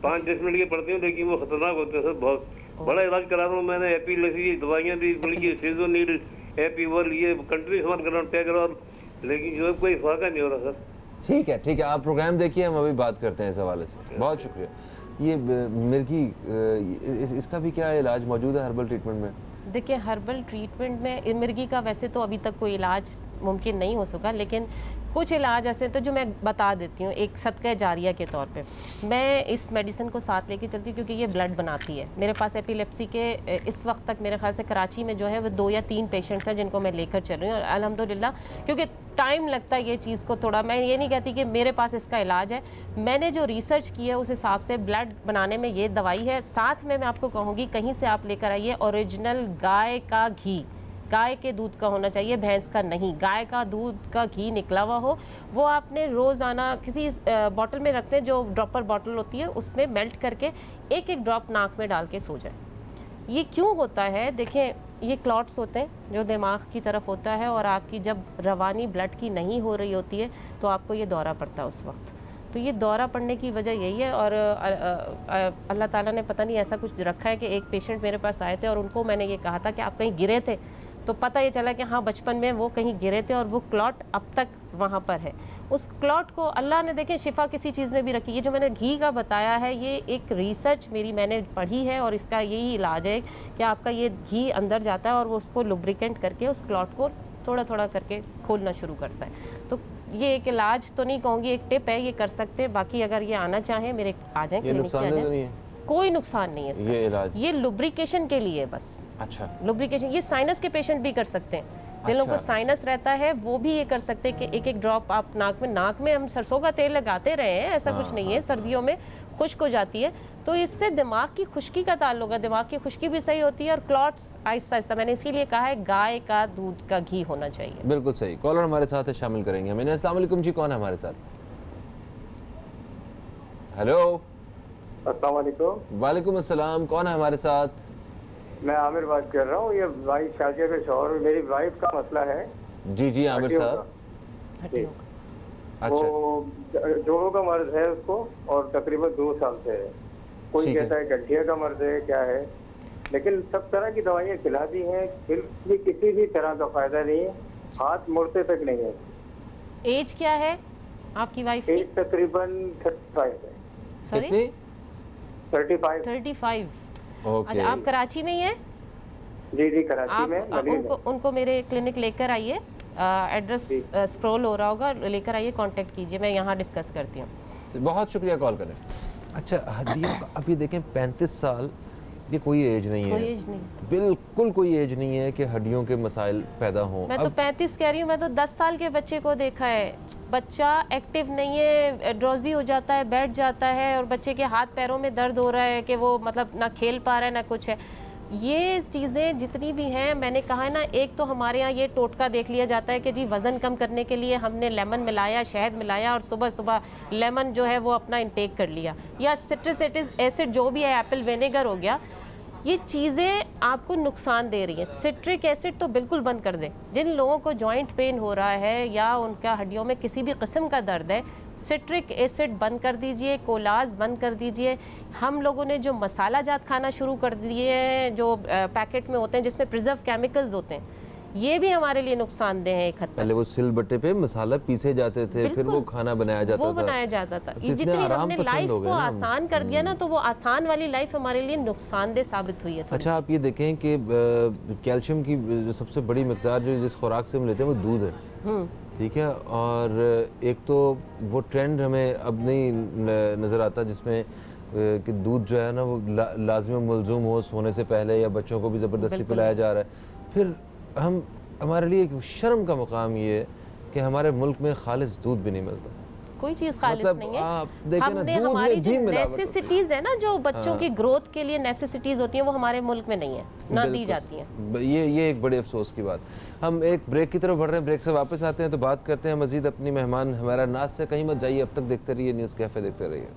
5-10 मिनट के पड़ते हैं, लेकिन वो खतरनाक होते हैं सर। बहुत बड़ा इलाज करा रहा हूँ मैंने, एपिलेप्सी दवाइयाँ भी, बल्कि सीजोनिल, एपीवल, ये कंट्री इस्तेमाल कर रहा हूँ, टैगरॉल, लेकिन जो है कोई फायदा नहीं हो रहा सर। ठीक है, ठीक है, आप प्रोग्राम देखिए, हम अभी बात करते हैं इस हवाले से। बहुत शुक्रिया। ये मिर्गी, इसका भी क्या इलाज मौजूद है हर्बल ट्रीटमेंट में? देखिए हर्बल ट्रीटमेंट में मिर्गी का वैसे तो अभी तक कोई इलाज मुमकिन नहीं हो सका, लेकिन कुछ इलाज ऐसे तो जो मैं बता देती हूँ एक सदका जारिया के तौर पे। मैं इस मेडिसिन को साथ लेके चलती हूँ क्योंकि ये ब्लड बनाती है। मेरे पास एपिलेप्सी के इस वक्त तक मेरे ख्याल से कराची में जो है वो 2 या 3 पेशेंट्स हैं जिनको मैं लेकर चल रही हूँ, और अल्हम्दुलिल्लाह, क्योंकि टाइम लगता है ये चीज़ को थोड़ा, मैं ये नहीं कहती कि मेरे पास इसका इलाज है, मैंने जो रिसर्च की है उस हिसाब से ब्लड बनाने में ये दवाई है। साथ में मैं आपको कहूँगी कहीं से आप लेकर आइए ओरिजिनल गाय का घी, गाय के दूध का होना चाहिए, भैंस का नहीं। गाय का दूध का घी निकला हुआ हो, वो आपने रोज़ाना किसी बॉटल में रखते हैं, जो ड्रॉपर बॉटल होती है, उसमें मेल्ट करके एक ड्रॉप नाक में डाल के सो जाए। ये क्यों होता है? देखें, ये क्लॉट्स होते हैं जो दिमाग की तरफ होता है, और आपकी जब रवानी ब्लड की नहीं हो रही होती है तो आपको ये दौरा पड़ता है उस वक्त। तो ये दौरा पड़ने की वजह यही है, और अल्लाह ताला ने पता नहीं ऐसा कुछ रखा है कि एक पेशेंट मेरे पास आए थे और उनको मैंने ये कहा था कि आप कहीं गिरे थे, तो पता ये चला कि हाँ बचपन में वो कहीं गिरे थे और वो क्लॉट अब तक वहाँ पर है। उस क्लॉट को अल्लाह ने देखें शिफा किसी चीज़ में भी रखी। ये जो मैंने घी का बताया है, ये एक रिसर्च मैंने पढ़ी है, और इसका यही इलाज है कि आपका ये घी अंदर जाता है और वो उसको लुब्रिकेंट करके उस क्लॉट को थोड़ा थोड़ा करके खोलना शुरू करता है। तो ये एक इलाज तो नहीं कहूँगी, एक टिप है, ये कर सकते हैं। बाकी अगर ये आना चाहें मेरे आ जाएँ, क्लिनिक पे आ जाएं, कोई नुकसान नहीं है। ये लुब्रिकेशन के लिए बस। अच्छा, लुब्रिकेशन ये साइनस के पेशेंट भी कर सकते हैं। जिन लोगों को अच्छा। साइनस रहता है वो भी ये कर सकते हैं कि एक एक ड्रॉप आप नाक में हम सरसों का तेल लगाते रहे हैं, ऐसा कुछ नहीं है, सर्दियों में खुश्क हो जाती है, तो इससे दिमाग की खुश्की का ताल्लुक है, दिमाग की खुश्की भी सही होती है और क्लॉट्स आहिस्ता आहिस्ता, मैंने इसीलिए कहा है गाय का दूध का घी होना चाहिए। बिल्कुल सही। कॉलर हमारे साथ है, शामिल करेंगे हमें। अस्सलाम वालेकुम जी, कौन है हमारे साथ? हेलो। अस्सलाम वालेकुम। वालेकुम अस्सलाम, कौन है हमारे साथ? मैं आमिर बात कर रहा हूँ। ये वाइफ शाजिया के शौहर, मेरी वाइफ का मसला है। जी जी आमिर साहब। अच्छा। वो जोड़ों का मर्ज है उसको और तकरीबन 2 साल से है। कोई ठीक है। कहता है गठिया का मर्ज है, क्या है, लेकिन सब तरह की दवाइयाँ खिला दी हैं, फिर भी किसी भी तरह का फायदा नहीं है, हाथ मुड़ते तक नहीं है। एज क्या है आपकी वाइफ की? एज तकरीबन 35 है। सॉरी, कितनी? 35। 35। ओके। अच्छा, आप कराची में ही हैं? जी जी, कराची आप में मदीना। उनको मेरे क्लिनिक लेकर आइए, एड्रेस स्क्रॉल हो रहा होगा, लेकर आइए, कांटेक्ट कीजिए, मैं यहाँ डिस्कस करती हूँ। बहुत शुक्रिया कॉल करें। अच्छा, हड्डियों का अभी देखें 35 साल, ये कोई एज नहीं है, कोई एज नहीं, बिल्कुल कोई एज नहीं है कि हड्डियों के मसाइल पैदा हों। मैं तो 35 कह रही हूँ, मैं तो 10 साल के बच्चे को देखा है, बच्चा एक्टिव नहीं है, ड्रोजी हो जाता है, बैठ जाता है और बच्चे के हाथ पैरों में दर्द हो रहा है कि वो मतलब ना खेल पा रहा है ना कुछ है। ये चीज़ें जितनी भी हैं, मैंने कहा है ना, एक तो हमारे यहाँ ये टोटका देख लिया जाता है कि जी वज़न कम करने के लिए हमने लेमन मिलाया, शहद मिलाया और सुबह सुबह लेमन जो है वो अपना इंटेक कर लिया, या सिट्रिक एसिड जो भी है, एप्पल विनेगर हो गया, ये चीज़ें आपको नुकसान दे रही हैं। सिट्रिक एसिड तो बिल्कुल बंद कर दें। जिन लोगों को जॉइंट पेन हो रहा है या उनका हड्डियों में किसी भी किस्म का दर्द है, सिट्रिक एसिड बंद कर दीजिए, कोलाज बंद कर दीजिए। हम लोगों ने जो मसाला जात खाना शुरू कर दिए हैं, जो पैकेट में होते हैं जिसमें प्रिजर्व केमिकल्स होते हैं, ये भी हमारे लिए नुकसानदेह है एक हद तक। पहले वो सिल बट्टे पे मसाला पीसे जाते थे, फिर वो खाना बनाया जाता था, वो बनाया जाता था। कितने जितनी आराम हमने पसंद लाइफ हो को गए ना हम। आसान कर दिया ना, तो वो आसान वाली लाइफ हमारे लिए नुकसानदेह साबित हुई है थोड़ी। अच्छा, आप ये देखें कि कैल्शियम की जो सबसे बड़ी मिकदार जो जिस खुराक से हम लेते हैं वो दूध है, ठीक है। और एक तो वो ट्रेंड हमें अब नहीं नज़र आता जिसमें कि दूध जो है ना वो लाजमी मुलजुम हो सोने से पहले, या बच्चों को भी ज़बरदस्ती पिलाया जा रहा है। फिर हमारे लिए एक शर्म का मकाम ये है कि हमारे मुल्क में खालिस दूध भी नहीं मिलता। कोई चीज़ खालिस मतलब नहीं है। आप देखें ना, हमने दूध हमारी में जो भी मिलावट होती है। नेसेसिटीज़ है ना, जो बच्चों की ग्रोथ के लिए नेसेसिटीज़ होती हैं, वो हमारे मुल्क में नहीं है, ना दी जाती हैं। ये एक बड़े अफसोस की बात। हम एक ब्रेक की तरफ बढ़ रहे हैं, ब्रेक से वापस आते हैं तो बात करते हैं मजीद अपनी मेहमान हमारा नाज से। कहीं मत जाइए, अब तक देखते रहिए न्यूज़ कैफ़े, देखते रहिए।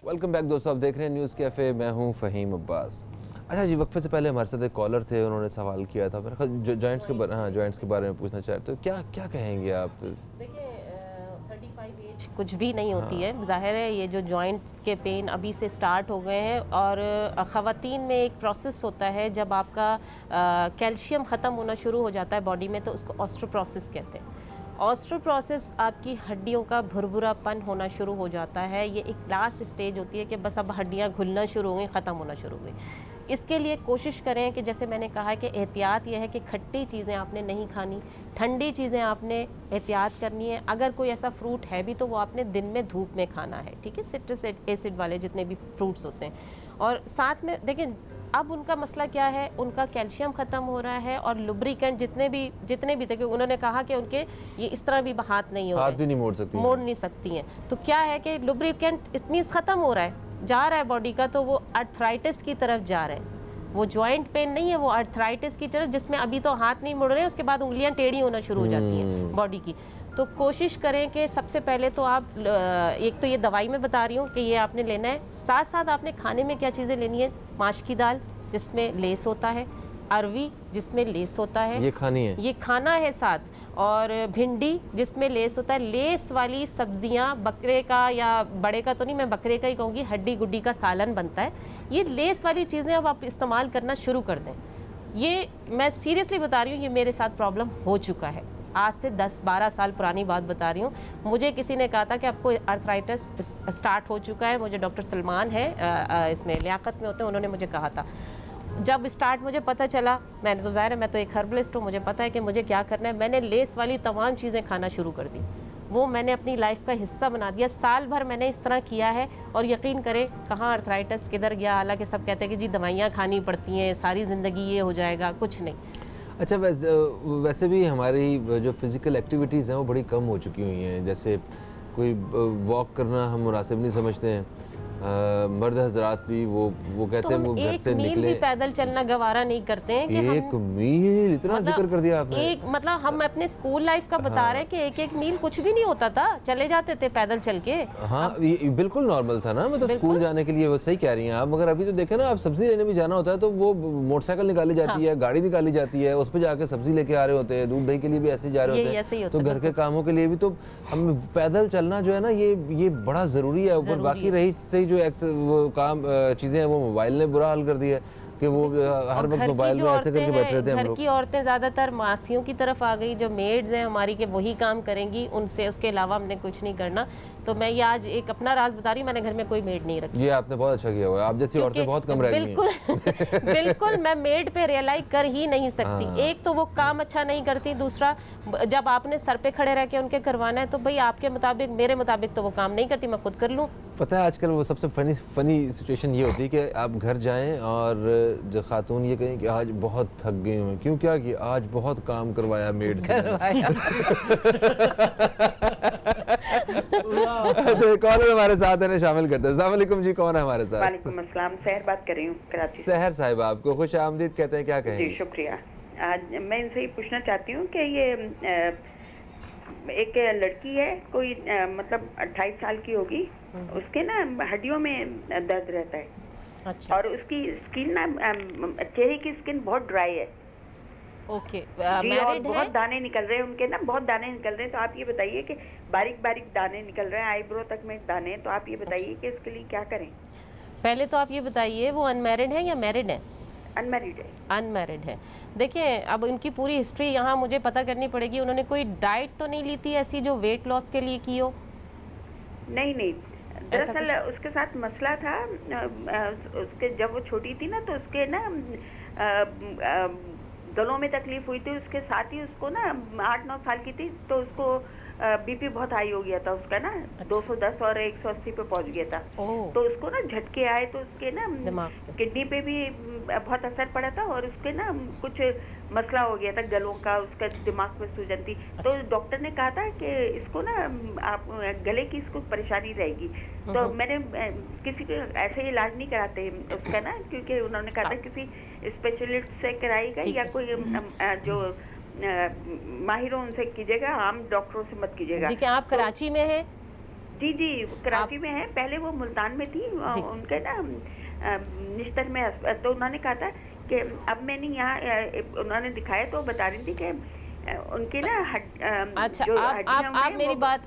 वेलकम बैक दोस्तों, आप देख रहे हैं न्यूज़ कैफ़े, मैं हूं फ़हीम अब्बास। अच्छा जी, वक्फे से पहले हमारे साथ एक कॉलर थे, उन्होंने सवाल किया था, मेरे ख्याल जॉइंट्स के जॉइंट्स के बारे में पूछना चाहते हो, क्या कहेंगे आप? देखिए, 35 एज कुछ भी नहीं होती है। ज़ाहिर है ये जो जॉइंट्स के पेन अभी से स्टार्ट हो गए हैं, और ख़वातीन में एक प्रोसेस होता है जब आपका कैल्शियम ख़त्म होना शुरू हो जाता है बॉडी में, तो उसको ऑस्टियोपोरोसिस कहते हैं। ऑस्टियोपोरोसिस आपकी हड्डियों का भुरभुरापन होना शुरू हो जाता है। ये एक लास्ट स्टेज होती है कि बस अब हड्डियाँ घुलना शुरू हो गई, ख़त्म होना शुरू हो गई। इसके लिए कोशिश करें कि जैसे मैंने कहा है कि एहतियात यह है कि खट्टी चीज़ें आपने नहीं खानी, ठंडी चीज़ें आपने एहतियात करनी है। अगर कोई ऐसा फ्रूट है भी तो वो आपने दिन में धूप में खाना है, ठीक है, सिट्रिक एसिड वाले जितने भी फ्रूट्स होते हैं। और साथ में देखें, अब उनका मसला क्या है, उनका कैल्शियम ख़त्म हो रहा है और लुब्रिकेंट जितने भी थे, उन्होंने कहा कि उनके ये इस तरह भी हाथ नहीं हो रहे, हाथ भी नहीं मोड़ नहीं सकती हैं। तो क्या है कि लुब्रिकेंट इतनी ख़त्म हो रहा है, जा रहा है बॉडी का, तो वो अर्थराइटिस की तरफ जा रहे हैं। वो जॉइंट पेन नहीं है, वो अर्थराइटिस की तरफ, जिसमें अभी तो हाथ नहीं मुड़ रहे हैं, उसके बाद उंगलियां टेढ़ी होना शुरू हो जाती हैं बॉडी की। तो कोशिश करें कि सबसे पहले तो आप एक तो ये दवाई में बता रही हूँ कि ये आपने लेना है, साथ साथ आपने खाने में क्या चीज़ें लेनी है। माश की दाल जिसमें लेस होता है, अरवी जिसमें लेस होता है, ये खानी है, ये खाना है साथ, और भिंडी जिसमें लेस होता है। लेस वाली सब्जियां, बकरे का या बड़े का तो नहीं, मैं बकरे का ही कहूँगी, हड्डी गुड्डी का सालन बनता है। ये लेस वाली चीज़ें अब आप इस्तेमाल करना शुरू कर दें। ये मैं सीरियसली बता रही हूँ, ये मेरे साथ प्रॉब्लम हो चुका है। आज से 10-12 साल पुरानी बात बता रही हूँ। मुझे किसी ने कहा था कि आपको अर्थराइटिस स्टार्ट हो चुका है। मुझे डॉक्टर सलमान है, इसमें लियाकत में होते हैं, उन्होंने मुझे कहा था। जब स्टार्ट मुझे पता चला, मैंने तो ज़ाहिर है मैं तो एक हर्बलिस्ट हूँ, मुझे पता है कि मुझे क्या करना है, मैंने लेस वाली तमाम चीज़ें खाना शुरू कर दी। वो मैंने अपनी लाइफ का हिस्सा बना दिया। साल भर मैंने इस तरह किया है और यकीन करें कहाँ अर्थराइटिस किधर गया। हालांकि सब कहते हैं कि जी दवाइयाँ खानी पड़ती हैं, सारी ज़िंदगी ये हो जाएगा, कुछ नहीं। अच्छा, वैसे भी हमारी जो फिज़िकल एक्टिविटीज़ हैं वो बड़ी कम हो चुकी हुई हैं। जैसे कोई वॉक करना हम मुनासिब नहीं समझते हैं। मर्द हजरात भी वो कहते हैं वो घर से मील निकले, भी पैदल चलना गवारा नहीं करते हैं कि एक मील, इतना जिक्र कर दिया आपने। एक मतलब हम अपने स्कूल लाइफ का बता रहे हैं कि एक मील कुछ भी नहीं होता था, चले जाते थे पैदल चल के। हाँ, ये बिल्कुल नॉर्मल था ना, मतलब स्कूल जाने के लिए। वो सही कह रही हैं आप। मगर अभी तो देखें ना, आप सब्जी लेने भी जाना होता है तो वो मोटरसाइकिल निकाली जाती है, गाड़ी निकाली जाती है, उस पर जाके सब्जी लेके आ रहे होते हैं, दूध दही के लिए भी ऐसे जा रहे होते हैं, तो घर के कामों के लिए भी। तो हम पैदल चलना जो है ना, ये बड़ा ज़रूरी है। ऊपर बाकी रही सही जो काम चीज़ें हैं वो मोबाइल ने बुरा हाल कर दिया है कि वो हर वक्त मोबाइल में ऐसे करके बैठे रहते हैं हम लोग। घर की औरतें ज़्यादातर मासियों की तरफ आ गई, जो मेड्स हैं हमारी के वही काम करेंगी, उनसे उसके अलावा हमने कुछ नहीं करना। तो मैं ये आज एक अपना राज बता रही हूँ, मैंने घर में कोई मेड नहीं रखी। ये आपने बहुत अच्छा किया हुआ है, आप जैसी औरतें बहुत कम रह गई हैं। बिल्कुल बिल्कुल, मैं मेड पे रियलाई कर ही नहीं सकती। एक तो वो काम अच्छा नहीं करती, दूसरा जब आपने सर पे खड़े रह के उनके करवाना है तो भाई आपके मुताबिक, मेरे मुताबिक तो वो काम नहीं करती, मैं खुद कर लूँ। पता है आजकल वो सबसे फनी सिचुएशन ये होती है कि आप घर जाएं और जो खातून ये कहें कि आज बहुत थक गए हैं। क्यों? क्या कि आज बहुत काम करवाया मेड से। तो कौन है हमारे साथ है, शामिल करते हैं। अस्सलाम वालेकुम जी, कौन है हमारे साथ? वालेकुम अस्सलाम, सहर बात कर रही हूँ कराची से। सहर साहिब, आपको खुश आमदीद कहते हैं, क्या कहें? जी शुक्रिया। आज मैं इनसे ये पूछना चाहती हूँ कि ये एक लड़की है, कोई मतलब 28 साल की होगी, उसके ना हड्डियों में दर्द रहता है। अच्छा। और उसकी स्किन ना, चेहरे की स्किन बहुत ड्राई है। ओके। जी, और बहुत दाने निकल रहे हैं उनके ना, बहुत दाने निकल रहे हैं। तो आप ये बताइए कि बारीक बारीक दाने निकल रहे हैं, आईब्रो तक में दाने हैं। तो आप ये बताइए कि इसके लिए क्या करें? पहले तो आप ये बताइए वो अनमैरिड है या मैरिड है? अनमैरिड है। अनमैरिड है। देखिए, अब उनकी पूरी हिस्ट्री यहाँ मुझे पता करनी पड़ेगी। उन्होंने कोई डाइट तो नहीं ली थी ऐसी जो वेट लॉस के लिए की हो? नहीं, दरअसल उसके साथ मसला था। उसके जब वो छोटी थी ना, तो उसके ना गलों में तकलीफ हुई थी। उसके साथ ही उसको ना 8-9 साल की थी तो उसको बीपी बहुत हाई हो गया था उसका ना। 210 और 180 पे पहुंच गया था। तो उसको ना झटके आए, तो उसके ना किडनी पे भी बहुत असर पड़ा था और उसके ना कुछ मसला हो गया था गलों का, उसका दिमाग में सूजन थी। तो डॉक्टर ने कहा था कि इसको ना आप गले की इसको परेशानी रहेगी। तो मैंने किसी को ऐसे इलाज नहीं कराते उसका ना, क्योंकि उन्होंने कहा था किसी स्पेशलिस्ट से कराइएगा या कोई जो माहिरों उनसे कीजिएगा, आम डॉक्टरों से मत कीजिएगा। जी, क्या आप कराची में हैं? जी कराची में है। पहले वो मुल्तान में थी, उनके ना निश्तर में। तो उन्होंने कहा था कि अब मैंने यहाँ उन्होंने दिखाया तो बता रही थी कि उनके ना अच्छा,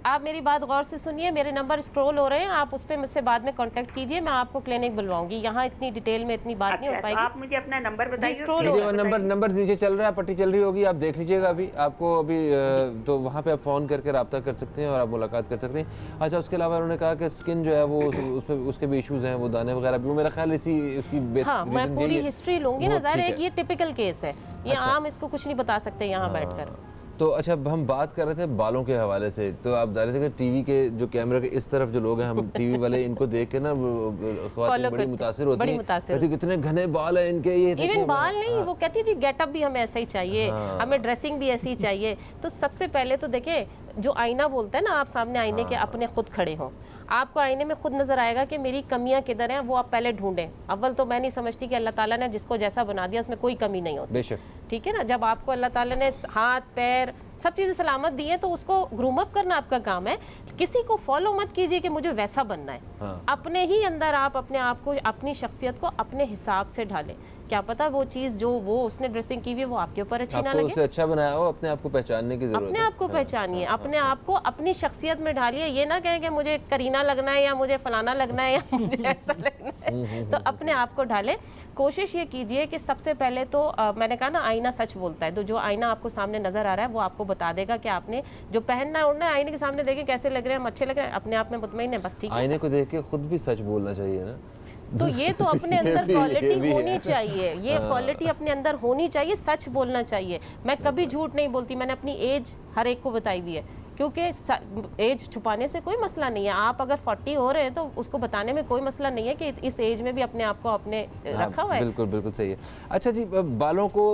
आप मेरी बात गौर से सुनिए। मेरे नंबर स्क्रॉल हो रहे हैं, आप उस पर मुझसे बाद में कांटेक्ट कीजिए, मैं आपको क्लिनिक बुलवाऊंगी। यहाँ इतनी डिटेल में इतनी बात नहीं हो पाएगी। आप मुझे अपना नंबर बताइए। नंबर नीचे चल रहा है, पट्टी चल रही होगी, आप देख लीजिएगा। अभी आपको तो वहाँ पे आप फ़ोन करके रब्ता कर सकते हैं और आप मुलाकात कर सकते हैं। अच्छा, उसके अलावा उन्होंने कहा कि स्किन जो है वो उसके भी इशूज़ हैं, वो दाने वगैरह भी, वो मेरा ख्याल इसी उसकी मैं पूरी हिस्ट्री लूँगी ना। ज़ाहिर है कि ये टिपिकल केस है, ये आम इसको कुछ नहीं बता सकते यहाँ बैठकर। तो अच्छा, हम बात कर रहे थे बालों के हवाले से। तो आप जान रहे थे कि टीवी के जो कैमरा के इस तरफ जो लोग हैं, हम टीवी वाले, इनको देख के ना ख्वातीन बड़ी मुतासिर होती हैं, कहती कितने घने बाल हैं इनके। ये इवन बाल नहीं, वो कहती है जी गेटअप भी हमें ऐसा ही चाहिए, हमें ड्रेसिंग भी ऐसी ही चाहिए। तो सबसे पहले तो देखें, जो आईना बोलता है ना, आप सामने आईने के अपने खुद खड़े हों, आपको आईने में खुद नजर आएगा कि मेरी कमियां किधर हैं, वो आप पहले ढूंढें। अव्वल तो मैं नहीं समझती कि अल्लाह ताला ने जिसको जैसा बना दिया उसमें कोई कमी नहीं होती, बेशक, ठीक है ना। जब आपको अल्लाह ताला ने हाथ पैर सब चीज़ें सलामत दी है तो उसको ग्रूम अप करना आपका काम है। किसी को फॉलो मत कीजिए कि मुझे वैसा बनना है। अपने ही अंदर आप अपने आप को, अपनी शख्सियत को अपने हिसाब से ढालें। क्या पता वो चीज़ जो वो उसने ड्रेसिंग की हुई है वो आपके ऊपर अच्छी ना लगे, उससे अच्छा बनाया हो। अपने आप को पहचानने की जरूरत है। अपने आप को पहचानिए, अपने आप को अपनी शख्सियत में ढालिए। ये ना कहें कि मुझे करीना लगना है या मुझे फलाना लगना है या मुझे ऐसा लगना है। तो अपने आप को ढालें। कोशिश ये कीजिए कि सबसे पहले तो मैंने कहा ना, आईना सच बोलता है। तो जो आईना आपको सामने नजर आ रहा है वो आपको बता देगा कि आपने जो पहनना है उड़ना है। आईने के सामने देखें कैसे लग रहे हैं, हम अच्छे लग रहे हैं, अपने आप में मुतमईन है, बस ठीक है। आईने को देख के खुद भी सच बोलना चाहिए ना। तो ये तो अपने ये अंदर भी क्वालिटी होनी है। चाहिए, ये क्वालिटी अपने अंदर होनी चाहिए, सच बोलना चाहिए। मैं कभी झूठ नहीं बोलती, मैंने अपनी एज हर एक को बताई हुई है, क्योंकि एज छुपाने से कोई मसला नहीं है। आप अगर 40 हो रहे हैं तो उसको बताने में कोई मसला नहीं है कि इस एज में भी अपने आप को आपने रखा हुआ है। बिल्कुल बिल्कुल सही है। अच्छा जी, बालों को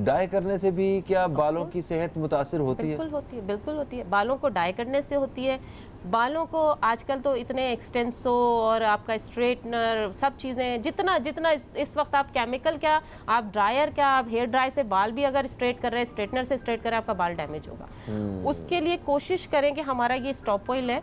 डाई करने से भी क्या बालों की सेहत मुतासिर होती है? बिल्कुल होती है, बिल्कुल होती है। बालों को डाई करने से होती है। बालों को आजकल तो इतने एक्सटेंसो और आपका स्ट्रेटनर सब चीज़ें, जितना जितना इस वक्त आप केमिकल क्या, आप ड्रायर क्या, आप हेयर ड्राई से बाल भी अगर स्ट्रेट कर रहे हैं, स्ट्रेटनर से स्ट्रेट कर रहे हैं, आपका बाल डैमेज होगा। उसके लिए कोशिश करें कि हमारा ये स्टॉप ऑयल है,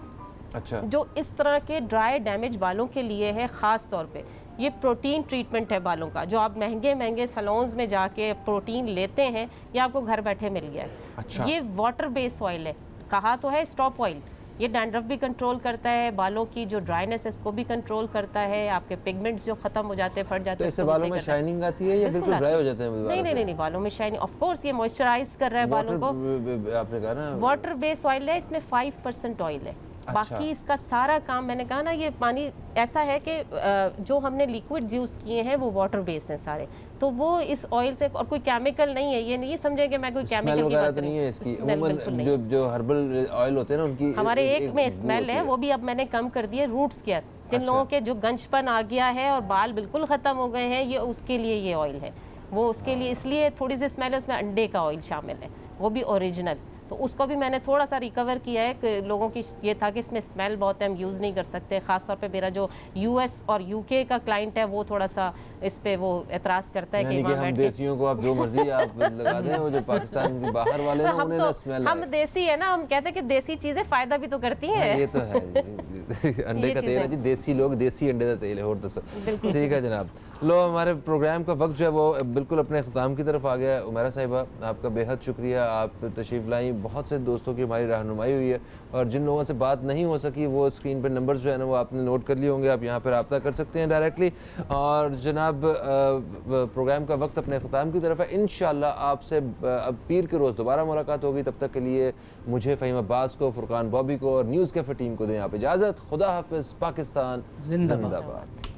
अच्छा, जो इस तरह के ड्राई डैमेज बालों के लिए है। ख़ास तौर पे ये प्रोटीन ट्रीटमेंट है बालों का, जो आप महंगे महंगे सैलून्स में जाके प्रोटीन लेते हैं, ये आपको घर बैठे मिल गया है। अच्छा। ये वाटर बेस्ड ऑयल है, कहा तो है स्टॉप ऑयल। ये डैंड्रफ भी कंट्रोल करता है, बालों की जो ड्राइनेस है इसको भी कंट्रोल करता है, आपके पिगमेंट्स जो खत्म हो जाते हैं, फट जाते तो हैं, इससे उसको भी बालों सही में करता है। शाइनिंग आती है या बिल्कुल ड्राई हो जाते हैं बालों नहीं से? नहीं नहीं, बालों में शाइनिंग, ऑफ कोर्स ये मॉइस्चराइज कर रहा है बालों को। आपने कहा ना वाटर बेस्ड ऑयल है, इसमें 5% ऑयल है। अच्छा। बाकी इसका सारा काम, मैंने कहा ना, ये पानी ऐसा है कि जो हमने लिक्विड यूज़ किए हैं वो वाटर बेस्ड हैं सारे, तो वो इस ऑयल से, और कोई केमिकल नहीं है। ये नहीं समझे कि मैं कोई स्मेल केमिकल की वगैरह बात तो नहीं है इसकी? स्मेल अमूमन बिल्कुल नहीं। जो हर्बल ऑयल होते हैं ना, उनकी हमारे एक में वो स्मेल होती है, वो भी अब मैंने कम कर दिए। रूट्स केयर, जिन अच्छा। लोगों के जो गंजपन आ गया है और बाल बिल्कुल ख़त्म हो गए हैं, ये उसके लिए ये ऑयल है। वो उसके लिए, इसलिए थोड़ी सी स्मेल है, उसमें अंडे का ऑयल शामिल है, वो भी ओरिजिनल। तो उसको भी मैंने थोड़ा सा रिकवर किया है कि लोगों की ये था कि इसमें स्मेल बहुत है, हम यूज़ नहीं कर सकते। ख़ासतौर पे मेरा जो यूएस और यूके का क्लाइंट है, वो थोड़ा सा इस पे वो एतराज़ करता है कि यानी कि वहाँ हम बैठ के देसियों को आप जो मर्जी आप लगा दें, वो जो पाकिस्तान के बाहर वाले हैं उन्हें ना स्मेल हम देसी है ना, हम कहते हैं कि देसी चीज़ें फ़ायदा भी तो करती हैं। ये तो है अंडे ये का तेल है जी, देसी लोग देसी अंडे का तेल है। और दसो ठीक है जनाब। लो, हमारे प्रोग्राम का वक्त जो है वो बिल्कुल अपने अख्ताम की तरफ आ गया है। उमेरा साहिबा, आपका बेहद शुक्रिया, आप तशरीफ़ लाई, बहुत से दोस्तों की हमारी रहनुमाई हुई है, और जिन लोगों से बात नहीं हो सकी वो स्क्रीन पर नंबर्स जो है ना वो आपने नोट कर लिए होंगे, आप यहाँ पर रब्ता कर सकते हैं डायरेक्टली। और जनाब, प्रोग्राम का वक्त अपने अख्ताम की तरफ है। इंशाअल्लाह आपसे अब पीर के रोज़ दोबारा मुलाकात होगी। तब तक के लिए मुझे, फ़हीम अब्बास को, फुरकान बॉबी को और न्यूज़ कैफ़े टीम को दें आप इजाज़त। खुदा हाफिज़। पाकिस्तान जिंदाबाद।